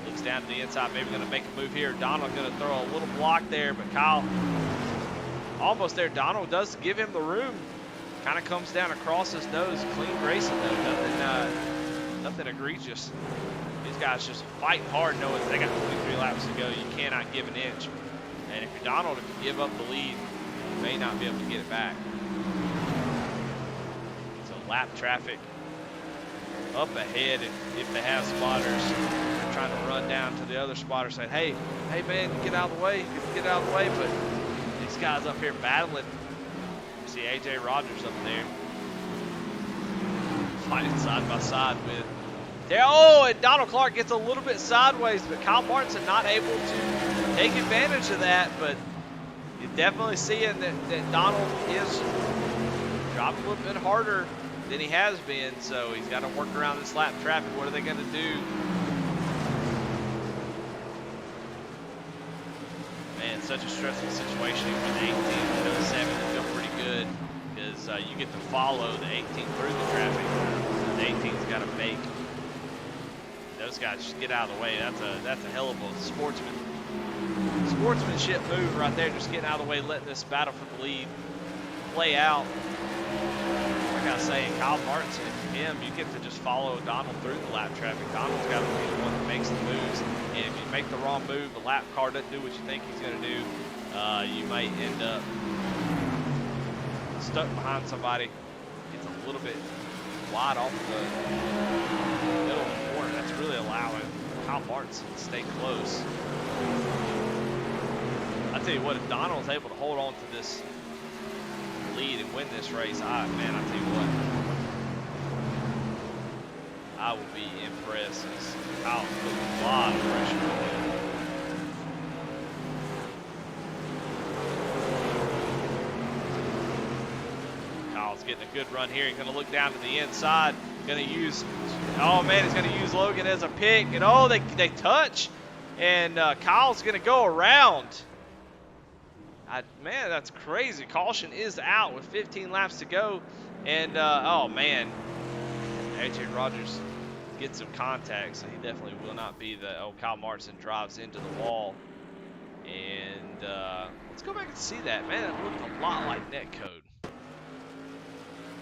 Looks down to the inside, maybe going to make a move here. Donald going to throw a little block there, but Kyle almost there. Donald does give him the room. Kind of comes down across his nose. Clean racing though, nothing egregious. These guys just fighting hard, knowing they got 23 laps to go. You cannot give an inch. And if you're Donald, if you give up the lead, you may not be able to get it back. Lap traffic up ahead if they have spotters. They're trying to run down to the other spotter saying, hey man, get out of the way, but these guys up here battling. You see AJ Rogers up there fighting side by side with there. Oh, and Donald Clark gets a little bit sideways, but Kyle Martinson not able to take advantage of that, but you're definitely seeing that Donald is dropping a little bit harder than he has been, so he's got to work around this lap traffic. What are they going to do? Man, such a stressful situation with 18 and 07. They feel pretty good because you get to follow the 18 through the traffic. The 18's got to make those guys just get out of the way. That's a hell of a sportsmanship move right there. Just getting out of the way, letting this battle for the lead play out. Like I was saying, Kyle Martinson, him, you get to just follow Donald through the lap traffic. Donald's got to be the one that makes the moves. And if you make the wrong move, the lap car doesn't do what you think he's going to do, you might end up stuck behind somebody. Gets a little bit wide off the middle of the corner. That's really allowing Kyle Martinson to stay close. I tell you what, if Donald's able to hold on to this lead and win this race, I tell you what, I will be impressed. Kyle put a lot of pressure on him. Kyle's getting a good run here. He's going to look down to the inside. Going to use, oh man, he's going to use Logan as a pick. And oh, they touch. And Kyle's going to go around. Man, that's crazy. Caution is out with 15 laps to go. And, oh, man. AJ Rogers gets some contact, so he definitely will not be the, Kyle Martinson drives into the wall. And let's go back and see that. Man, it looked a lot like netcode.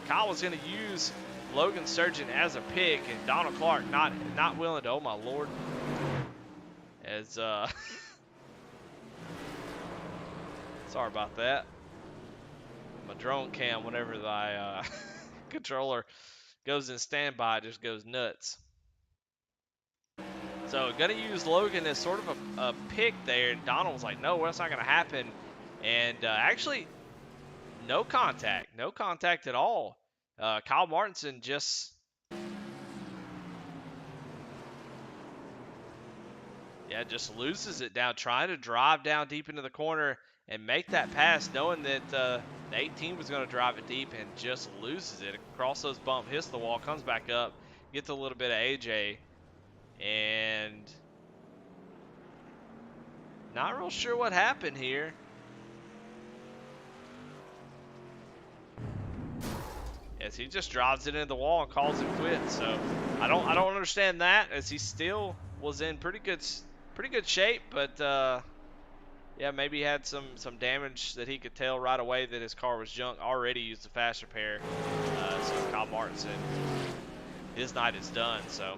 Kyle was going to use Logan Surgeon as a pick, and Donald Clark not willing to, oh, my Lord. As, sorry about that. My drone cam, whenever the controller goes in standby, just goes nuts. So going to use Logan as sort of a pick there. And Donald was like, no, that's not going to happen. And actually, no contact. No contact at all. Kyle Martinson just... Yeah, just loses it down, trying to drive down deep into the corner and make that pass, knowing that the 18 was going to drive it deep, and just loses it across those bumps, hits the wall, comes back up, gets a little bit of AJ, and not real sure what happened here. Yes, he just drives it into the wall and calls it quits. So I don't understand that, as he still was in pretty good shape, but yeah, maybe he had some damage that he could tell right away that his car was junk. Already used a fast repair. So Kyle Martinson, his night is done. So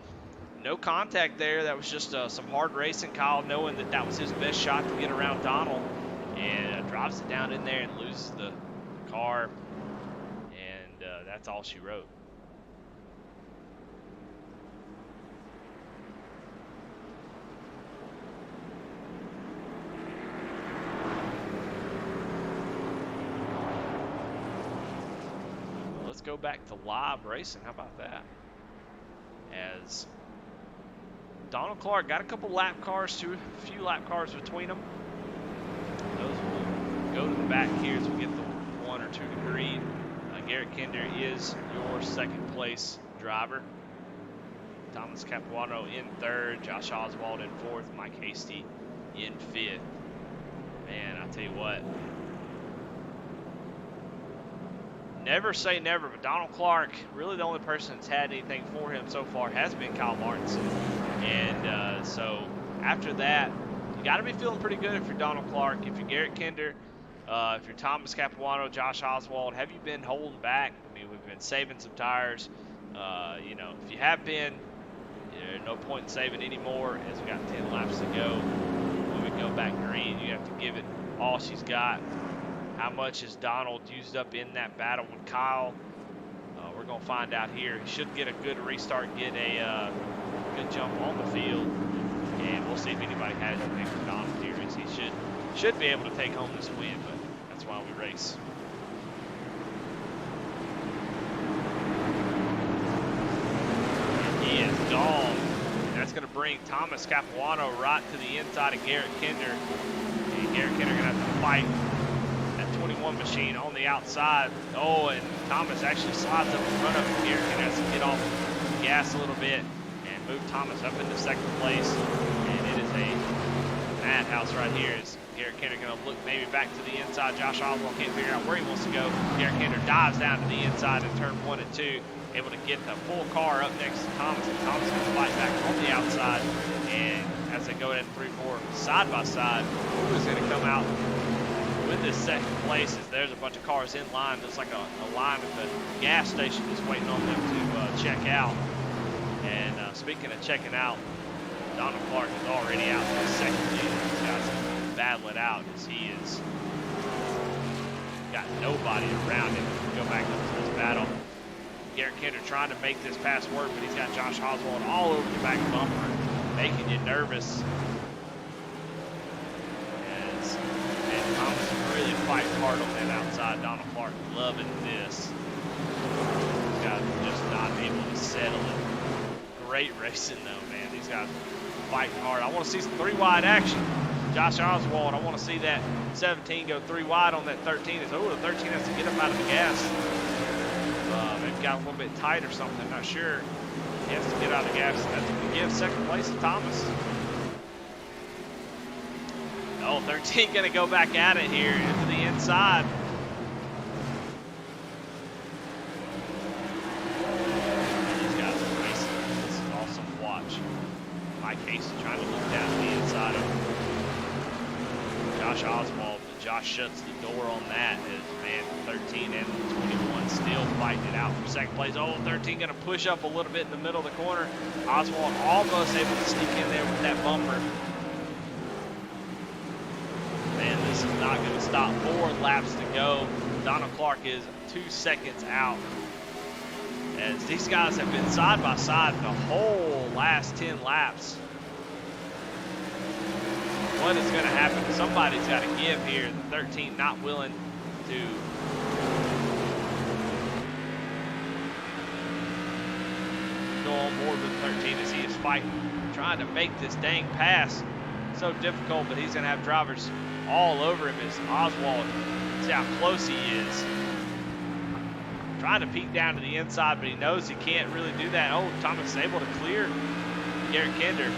no contact there. That was just some hard racing. Kyle knowing that that was his best shot to get around Donald, and drives it down in there and loses the car. And that's all she wrote. Let's go back to live racing. How about that? As Donald Clark got a couple lap cars, a few lap cars between them. Those will go to the back here as we get the 1 or 2 to green. Garrett Kinder is your second place driver. Thomas Capuano in third, Josh Oswald in fourth, Mike Hasty in fifth. Man, I tell you what, never say never, but Donald Clark, really the only person that's had anything for him so far has been Kyle Martinson. And so after that, you got to be feeling pretty good if you're Donald Clark. If you're Garrett Kinder, if you're Thomas Capuano, Josh Oswald, have you been holding back? I mean, we've been saving some tires. You know, if you have been, there's no point in saving anymore, as we got 10 laps to go. When we go back green, you have to give it all she's got. How much has Donald used up in that battle with Kyle? We're going to find out here. He should get a good restart, get a good jump on the field, and we'll see if anybody has anything for Donald here, as he should be able to take home this win, but that's why we race. And he is gone. That's going to bring Thomas Capuano right to the inside of Garrett Kinder. And Garrett Kinder going to have to fight that 21 machine on the outside. Oh, and Thomas actually slides up in front of him. Garrett Kinder has to get off the gas a little bit and move Thomas up into second place. And it is a madhouse right here. As Garrett Kinder going to look maybe back to the inside. Josh Oswald can't figure out where he wants to go. Garrett Kinder dives down to the inside in turn 1 and 2, able to get the full car up next to Thomas. And Thomas going to fight back on the outside. And as they go in 3-4 side by side, who is going to come out with this second place? As there's a bunch of cars in line. There's like a line at the gas station just waiting on them to check out. And speaking of checking out, Donald Clark is already out in the second lead. These guys battle it out, as he is got nobody around him to go back into this battle. Garrett Kinder trying to make this pass work, but he's got Josh Oswald all over the back bumper, making you nervous. And Thomas really fighting hard on that outside. Donald Clark loving this. These guys are just not able to settle it. Great racing though, man. These guys fighting hard. I want to see some 3-wide action. Josh Oswald, I want to see that 17 go 3 wide on that 13. Oh, the 13 has to get up out of the gas. Maybe got a little bit tight or something, not sure. He has to get out of the gas. That's going to give second place to Thomas. Oh, 13 going to go back at it here into the inside. These guys are racing. This is awesome to watch. Mike Casey trying to look down to the inside of Josh Oswald, but Josh shuts the door on that. As man, 13 and 21 still fighting it out for second place. Oh, 13 going to push up a little bit in the middle of the corner. Oswald almost able to sneak in there with that bumper. Man, this is not going to stop. 4 laps to go. Donald Clark is 2 seconds out, as these guys have been side by side the whole last 10 laps. what is going to happen? Somebody's got to give here. The 13 not willing to go on board with 13 as he is fighting, trying to make this dang pass. So difficult, but he's going to have drivers all over him as Oswald, see how close he is. Trying to peek down to the inside, but he knows he can't really do that. Oh, Thomas is able to clear Garrett Kinder.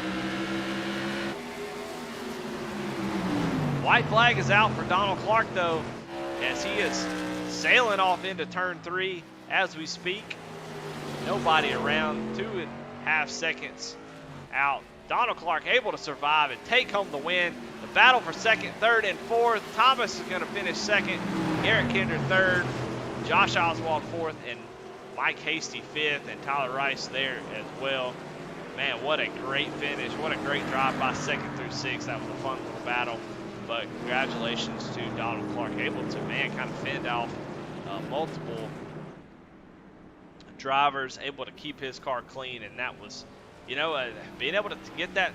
White flag is out for Donald Clark, though, as he is sailing off into turn 3 as we speak. Nobody around, 2.5 seconds out. Donald Clark able to survive and take home the win. The battle for second, third, and fourth. Thomas is going to finish second. Garrett Kinder third. Josh Oswald fourth, and Mike Hasty fifth, and Tyler Rice there as well. Man, what a great finish. What a great drive by second through sixth. That was a fun little battle. But congratulations to Donald Clark, able to, man, kind of fend off multiple drivers, able to keep his car clean, and that was, you know, being able to get that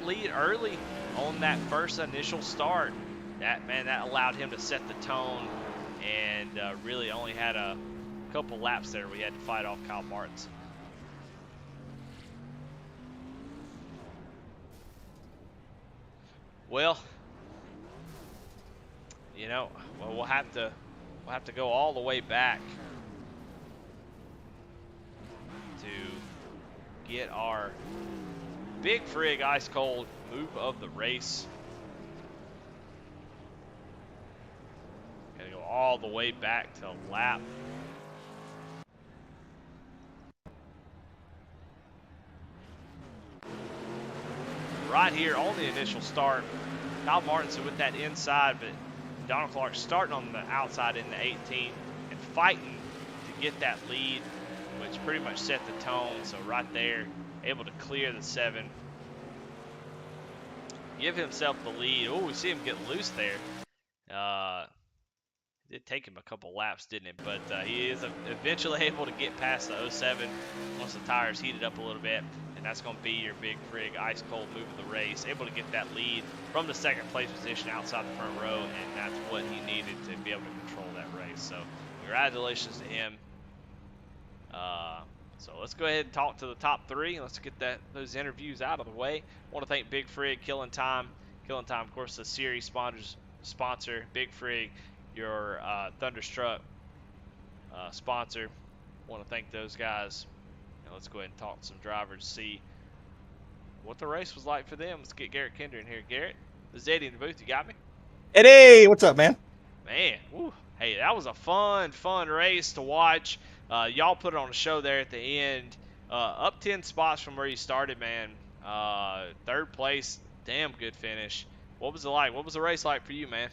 lead early on that first initial start. That, man, that allowed him to set the tone, and really only had a couple laps there. We had to fight off Kyle Martins. Well, you know, we'll have to go all the way back to get our Big Frig ice cold move of the race. Gotta go all the way back to lap. Right here on the initial start, Kyle Martinson with that inside, but Donald Clark starting on the outside in the 18 and fighting to get that lead, which pretty much set the tone. So right there, able to clear the 7. Give himself the lead. Oh, we see him get loose there. It did take him a couple laps, didn't it? But he is eventually able to get past the 07 once the tires heated up a little bit. And that's going to be your Big Frig ice cold move of the race. Able to get that lead from the second place position outside the front row. And that's what he needed to be able to control that race. So congratulations to him. So let's go ahead and talk to the top 3. Let's get those interviews out of the way. I want to thank Big Frig, Killing Time. Killing Time, of course, the series sponsor. Big Frig, your Thunderstruck sponsor. I want to thank those guys. Now let's go ahead and talk to some drivers, see what the race was like for them. Let's get Garrett Kinder in here. Garrett, this is Eddie in the booth. You got me? Hey, what's up, man? Man, woo. Hey, that was a fun race to watch. Y'all put it on a show there at the end. Up 10 spots from where you started, man. Third place, damn good finish. What was it like? What was the race like for you, man?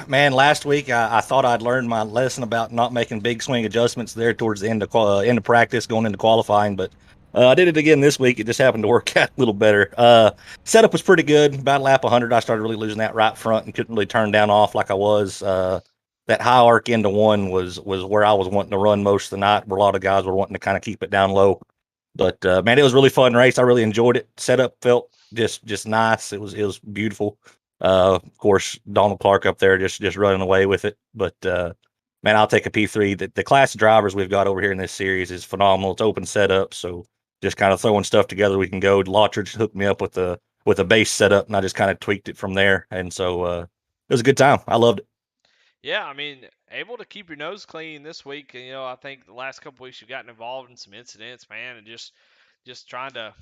Man, last week I thought I'd learned my lesson about not making big swing adjustments there towards the end of practice, going into qualifying. But I did it again this week. It just happened to work out a little better. Setup was pretty good. About lap 100, I started really losing that right front and couldn't really turn down off like I was. That high arc into 1 was where I was wanting to run most of the night, where a lot of guys were wanting to kind of keep it down low. But man, it was a really fun race. I really enjoyed it. Setup felt just nice. It was beautiful. Of course, Donald Clark up there just running away with it. But man, I'll take a P3. The class of drivers we've got over here in this series is phenomenal. It's open setup, so just kind of throwing stuff together we can go. Lottridge hooked me up with a base setup, and I just kind of tweaked it from there. And so it was a good time. I loved it. Yeah, I mean, able to keep your nose clean this week. You know, I think the last couple weeks you've gotten involved in some incidents, man, and just trying to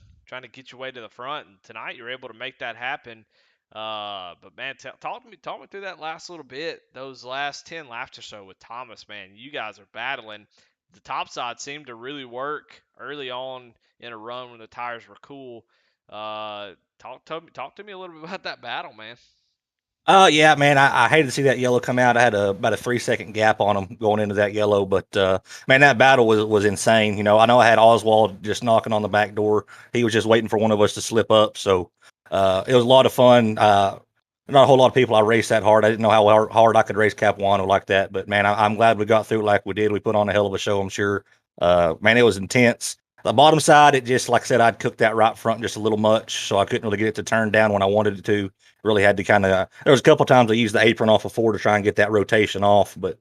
get your way to the front. And tonight you're able to make that happen. But man, talk me through that last little bit. Those last 10 laps or so with Thomas, man, you guys are battling. The top side seemed to really work early on in a run when the tires were cool. Talk to me a little bit about that battle, man. Yeah, man, I hated to see that yellow come out. I had about a 3-second gap on him going into that yellow, but man, that battle was insane. You know I had Oswald just knocking on the back door. He was just waiting for one of us to slip up. So it was a lot of fun. Not a whole lot of people I raced that hard. I didn't know how hard I could race Capuano like that, but man, I'm glad we got through it like we did. We put on a hell of a show, I'm sure. Man, it was intense. The bottom side, it just like I said, I'd cooked that right front just a little much, so I couldn't really get it to turn down when I wanted it to. Really had to kind of. There was a couple times I used the apron off of Ford to try and get that rotation off, but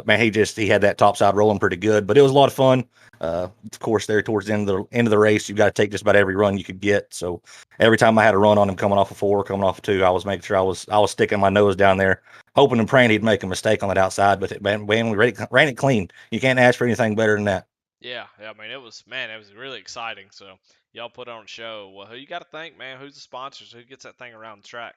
man, he had that top side rolling pretty good. But it was a lot of fun. Of course, there towards the end of the race, you've got to take just about every run you could get. So every time I had a run on him coming off of 4, coming off of 2, I was making sure I was sticking my nose down there, hoping and praying he'd make a mistake on that outside. But man, we ran it clean. You can't ask for anything better than that. Yeah, yeah. I mean, it was man, it was really exciting. So y'all put on a show. Well, who you got to thank, man? Who's the sponsors? Who gets that thing around the track?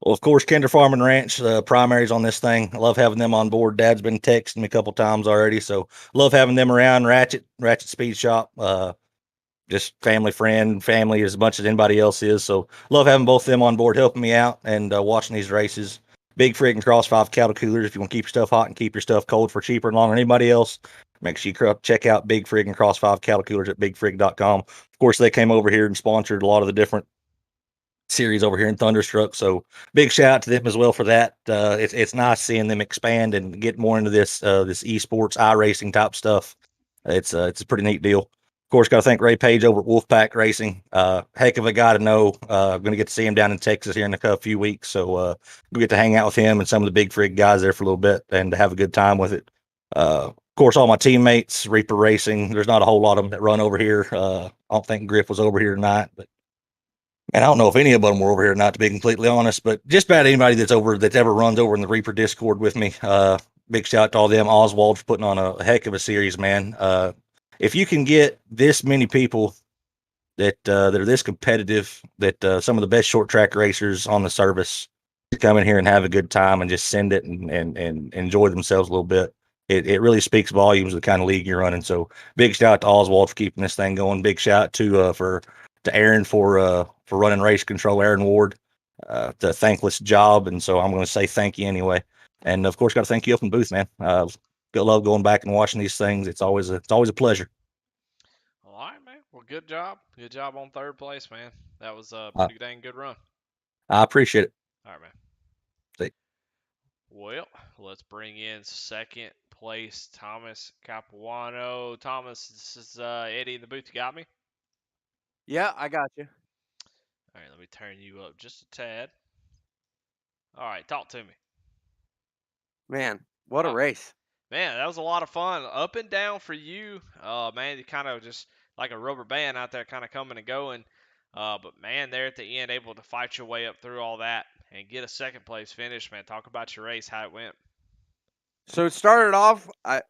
Well, of course, Kinder Farm and Ranch, primaries on this thing. I love having them on board. Dad's been texting me a couple times already, so love having them around. Ratchet Speed Shop, just family as much as anybody else is. So love having both of them on board, helping me out and watching these races. Big Frig and Cross 5 cattle coolers. If you want to keep your stuff hot and keep your stuff cold for cheaper and longer than anybody else, make sure you check out Big Frig and Cross 5 cattle coolers at bigfrig.com. Of course, they came over here and sponsored a lot of the different series over here in Thunderstruck. So big shout out to them as well for that. It's nice seeing them expand and get more into this esports iRacing type stuff. It's a pretty neat deal. Of course, got to thank Ray Page over at Wolfpack Racing. Heck of a guy to know. Going to get to see him down in Texas here in a few weeks. So we get to hang out with him and some of the big Frig guys there for a little bit and to have a good time with it. Of course, all my teammates, Reaper Racing. There's not a whole lot of them that run over here. I don't think Griff was over here tonight, but and I don't know if any of them were over here or not, to be completely honest, but just about anybody that ever runs over in the Reaper Discord with me. Big shout out to all them. Oswald for putting on a heck of a series, man. If you can get this many people that are this competitive, that some of the best short track racers on the service come in here and have a good time and just send it and enjoy themselves a little bit. It really speaks volumes of the kind of league you're running. So big shout out to Oswald for keeping this thing going. Big shout out to Aaron for running race control, Aaron Ward. The thankless job, and so I'm going to say thank you anyway. And of course, got to thank you up in booth, man. Good love going back and watching these things. It's always a pleasure. All right, man. Well, good job. Good job on third place, man. That was a Uh, pretty dang good run. I appreciate it. All right, man. See. Well, let's bring in second place Thomas Capuano. Thomas, this is Eddie in the booth. You got me? Yeah, I got you. All right, let me turn you up just a tad. All right, talk to me. Man, what a Oh, race. man, that was a lot of fun. Up and down for you. Man, you kind of just like a rubber band out there, kind of coming and going. But man, there at the end, able to fight your way up through all that and get a second place finish, man. Talk about your race, how it went. So it started off, I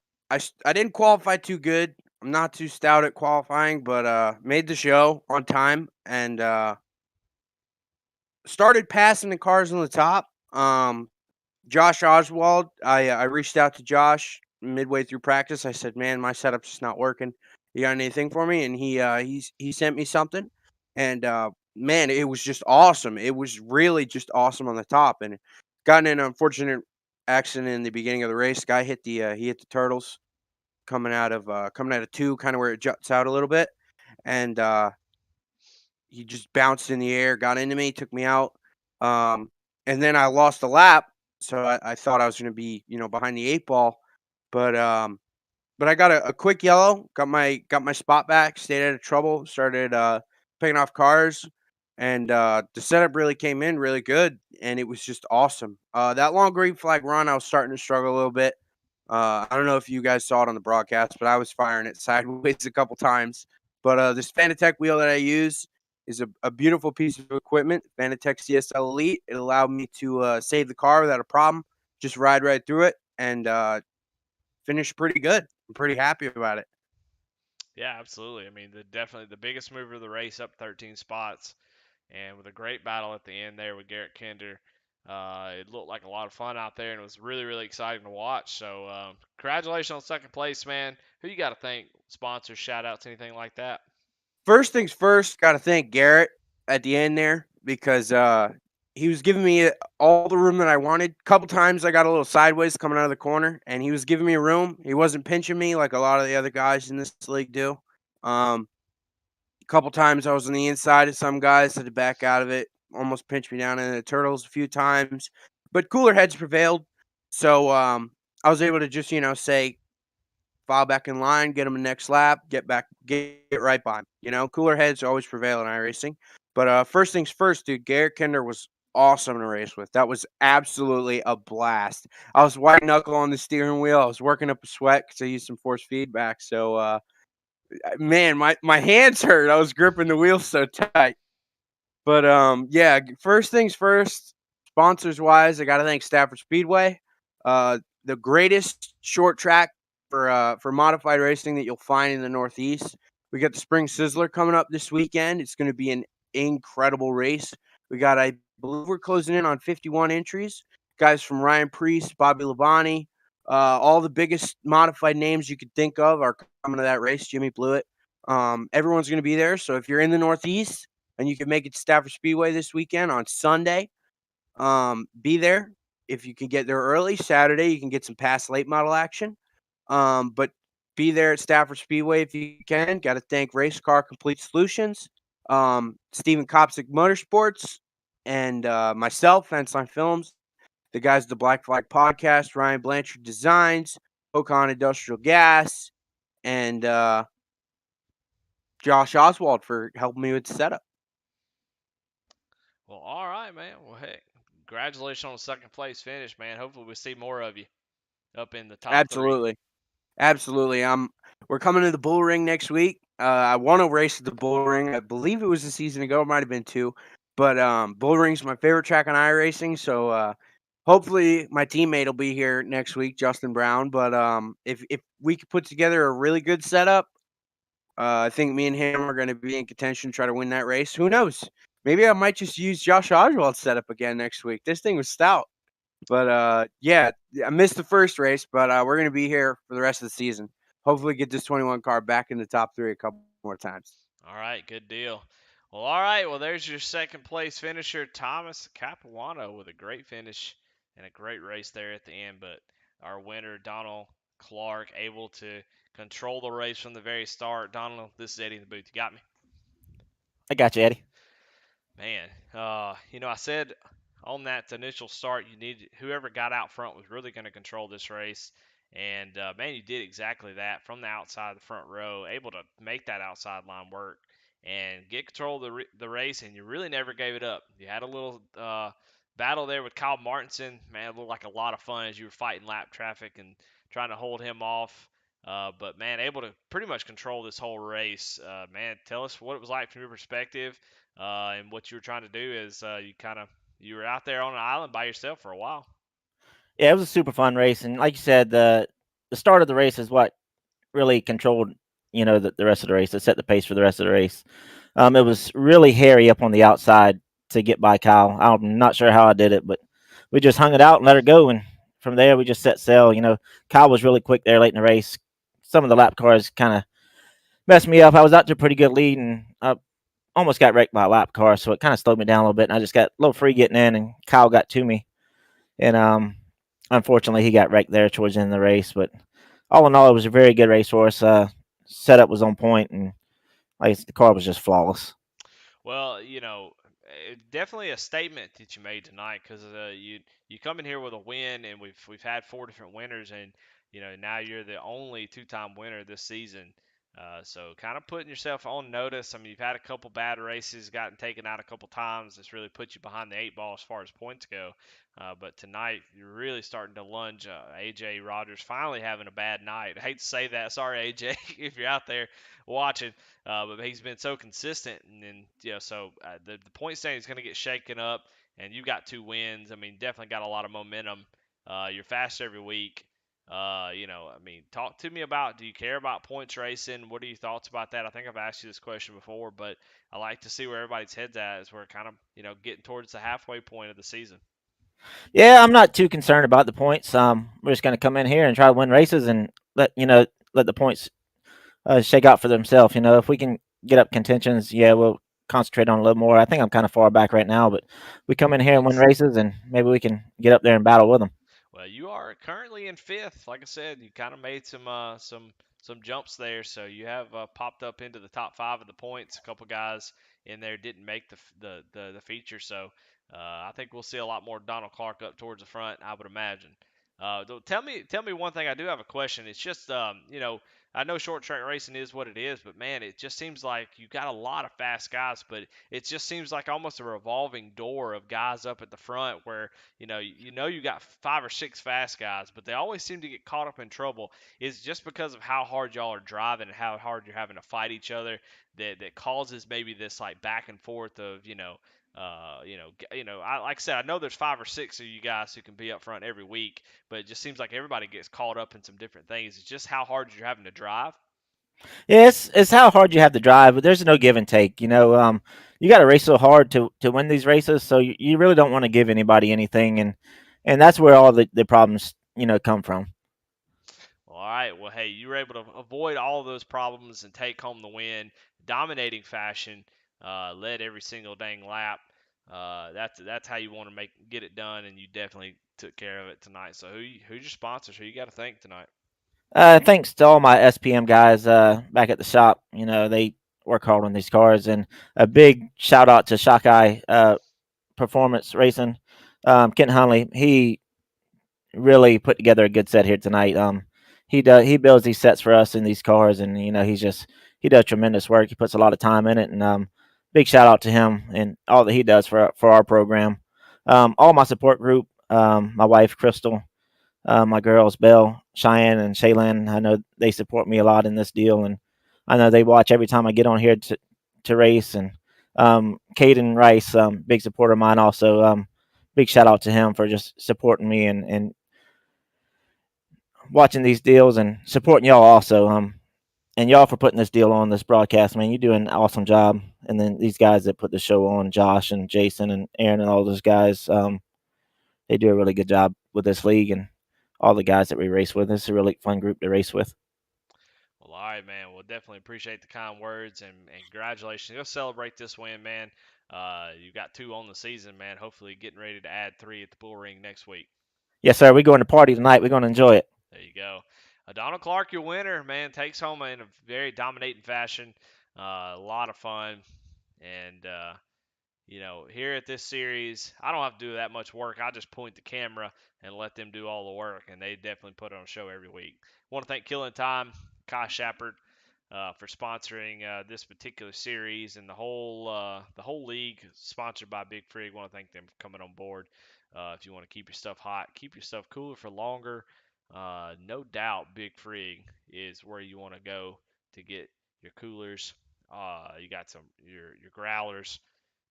didn't qualify too good. I'm not too stout at qualifying, but made the show on time and started passing the cars on the top. Josh Oswald, I reached out to Josh midway through practice. I said, "Man, my setup's just not working. You got anything for me?" And he sent me something, and man, it was just awesome. It was really just awesome on the top, and got in an unfortunate accident in the beginning of the race. Guy hit he hit the turtles coming out of 2, kind of where it juts out a little bit, and he just bounced in the air, got into me, took me out. Um, and then I lost a lap, so I thought I was going to be, behind the 8 ball, but but I got a quick yellow, got my spot back, stayed out of trouble, started picking off cars, and the setup really came in really good, and it was just awesome. That long green flag run, I was starting to struggle a little bit. I don't know if you guys saw it on the broadcast, but I was firing it sideways a couple times. But this Fanatec wheel that I use is a beautiful piece of equipment. Fanatec CSL Elite. It allowed me to save the car without a problem. Just ride right through it and finish pretty good. I'm pretty happy about it. Yeah, absolutely. I mean, definitely the biggest mover of the race, up 13 spots, and with a great battle at the end there with Garrett Kinder. It looked like a lot of fun out there, and it was really, really exciting to watch. So, congratulations on second place, man. Who you got to thank? Sponsors, shout outs, anything like that? First things first, got to thank Garrett at the end there because he was giving me all the room that I wanted. A couple times I got a little sideways coming out of the corner, and he was giving me room. He wasn't pinching me like a lot of the other guys in this league do. A couple times I was on the inside of some guys, had to back out of it. Almost pinched me down in the turtles a few times, but cooler heads prevailed. So I was able to just say file back in line, get them the next lap, get right by 'em. Cooler heads always prevail in iRacing. But first things first, dude, Garrett Kinder was awesome to race with. That was absolutely a blast. I was white knuckle on the steering wheel. I was working up a sweat because I used some force feedback. So, man, my hands hurt. I was gripping the wheel so tight. But yeah. First things first. Sponsors wise, I got to thank Stafford Speedway, the greatest short track for modified racing that you'll find in the Northeast. We got the Spring Sizzler coming up this weekend. It's going to be an incredible race. I believe we're closing in on 51 entries. Guys from Ryan Priest, Bobby Labonte, all the biggest modified names you could think of are coming to that race. Jimmy Blewett. Everyone's going to be there. So if you're in the Northeast and you can make it to Stafford Speedway this weekend on Sunday, be there. If you can get there early, Saturday, you can get some past late model action. But be there at Stafford Speedway if you can. Got to thank Race Car Complete Solutions, Stephen Kopsick Motorsports, and myself, Fenceline Films, the guys at the Black Flag Podcast, Ryan Blanchard Designs, Ocon Industrial Gas, and Josh Oswald for helping me with the setup. Well, all right, man. Well, hey, congratulations on the second place finish, man. Hopefully, we see more of you up in the top three. Absolutely. Absolutely. We're coming to the Bull Ring next week. I won a race at the Bull Ring. I believe it was a season ago. It might have been two. But Bull Ring's my favorite track on iRacing. So hopefully my teammate will be here next week, Justin Brown. But if we could put together a really good setup, I think me and him are going to be in contention to try to win that race. Who knows? Maybe I might just use Josh Oswald's setup again next week. This thing was stout. But yeah, I missed the first race, but we're going to be here for the rest of the season. Hopefully, get this 21 car back in the top three a couple more times. All right, good deal. Well, all right. Well, there's your second place finisher, Thomas Capuano, with a great finish and a great race there at the end. But our winner, Donald Clark, able to control the race from the very start. Donald, this is Eddie in the booth. You got me? I got you, Eddie. Man, I said on that initial start, you need whoever got out front was really going to control this race. And man, you did exactly that from the outside of the front row, able to make that outside line work and get control of the race. And you really never gave it up. You had a little battle there with Kyle Martinson. Man, it looked like a lot of fun as you were fighting lap traffic and trying to hold him off. But man, able to pretty much control this whole race. Man, tell us what it was like from your perspective. And what you were trying to do is you were out there on an island by yourself for a while. Yeah, it was a super fun race, and like you said, the start of the race is what really controlled, the rest of the race. It set the pace for the rest of the race. It was really hairy up on the outside to get by Kyle. I'm not sure how I did it, but we just hung it out and let her go, and from there we just set sail. Kyle was really quick there late in the race. Some of the lap cars kind of messed me up. I was out to a pretty good lead, and I almost got wrecked by a lap car, so it kind of slowed me down a little bit. And I just got a little free getting in, and Kyle got to me, and unfortunately he got wrecked there towards the end of the race. But all in all, it was a very good race for us. Setup was on point, and the car was just flawless. Well, definitely a statement that you made tonight because you come in here with a win, and we've had four different winners, and now you're the only two-time winner this season. So kind of putting yourself on notice. I mean, you've had a couple bad races, gotten taken out a couple times. It's really put you behind the eight ball as far as points go. But tonight, you're really starting to lunge. AJ Rogers finally having a bad night. I hate to say that. Sorry, AJ, if you're out there watching. But he's been so consistent, and then the point standing is going to get shaken up, and you've got two wins. I mean, definitely got a lot of momentum. You're fast every week. I mean, talk to me about. Do you care about points racing? What are your thoughts about that? I think I've asked you this question before, but I like to see where everybody's heads at as we're kind of getting towards the halfway point of the season. Yeah, I'm not too concerned about the points. We're just going to come in here and try to win races and let the points shake out for themselves. If we can get up contentions, yeah, we'll concentrate on a little more. I think I'm kind of far back right now, but we come in here and win races, and maybe we can get up there and battle with them. Well, you are currently in fifth. Like I said, you kind of made some jumps there, so you have popped up into the top five of the points. A couple guys in there didn't make the feature, so I think we'll see a lot more Donald Clark up towards the front. I would imagine. Tell me one thing. I do have a question. It's just, I know short track racing is what it is, but man, it just seems like you got a lot of fast guys, but it just seems like almost a revolving door of guys up at the front where, you got 5 or 6 fast guys, but they always seem to get caught up in trouble. Is just because of how hard y'all are driving and how hard you're having to fight each other that causes maybe this like back and forth of, like I said, I know there's 5 or 6 of you guys who can be up front every week, but it just seems like everybody gets caught up in some different things. It's just how hard you're having to drive. Yeah, it's how hard you have to drive, but there's no give and take. You got to race so hard to win these races, so you really don't want to give anybody anything, and that's where all the problems come from. All right. Well, hey, you were able to avoid all of those problems and take home the win, dominating fashion. Led every single dang lap. That's how you want to get it done, and you definitely took care of it tonight. So who's your sponsors? Who you got to thank tonight? Thanks to all my SPM guys back at the shop. They work hard on these cars, and a big shout out to Shockeye Performance Racing. Kent Hunley, he really put together a good set here tonight. He builds these sets for us in these cars, and he does tremendous work. He puts a lot of time in it, and big shout out to him and all that he does for our program. All my support group, my wife Crystal, my girls Belle, Cheyenne, and Shaylin. I know they support me a lot in this deal, and I know they watch every time I get on here to race. And Caden Rice, big supporter of mine, also. Big shout out to him for just supporting me and watching these deals and supporting y'all also. And y'all for putting this deal on this broadcast, man. You do an awesome job. And then these guys that put the show on, Josh and Jason and Aaron and all those guys, they do a really good job with this league and all the guys that we race with. It's a really fun group to race with. Well, all right, man. Well, definitely appreciate the kind words and congratulations. Go celebrate this win, man. You got 2 on the season, man. Hopefully, getting ready to add 3 at the bull ring next week. Yes, sir. We're going to party tonight. We're going to enjoy it. There you go. Donald Clark, your winner, man, takes home in a very dominating fashion. A lot of fun. And, here at this series, I don't have to do that much work. I just point the camera and let them do all the work, and they definitely put on a show every week. Want to thank Killing Time, Kai Shepard, for sponsoring this particular series and the whole league sponsored by Big Frig. Want to thank them for coming on board. If you want to keep your stuff hot, keep your stuff cooler for longer. No doubt, Big Frig is where you want to go to get your coolers. You got your growlers.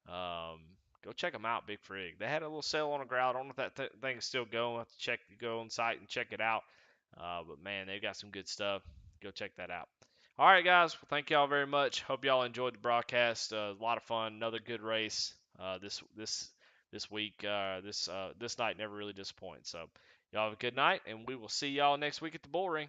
Um, Go check them out, Big Frig. They had a little sale on a growl. I don't know if that thing's still going. I have to go on site and check it out. But man, they got some good stuff. Go check that out. All right, guys. Well, thank y'all very much. Hope y'all enjoyed the broadcast. A lot of fun. Another good race. This week. This night never really disappoints. So y'all have a good night, and we will see y'all next week at the bull ring.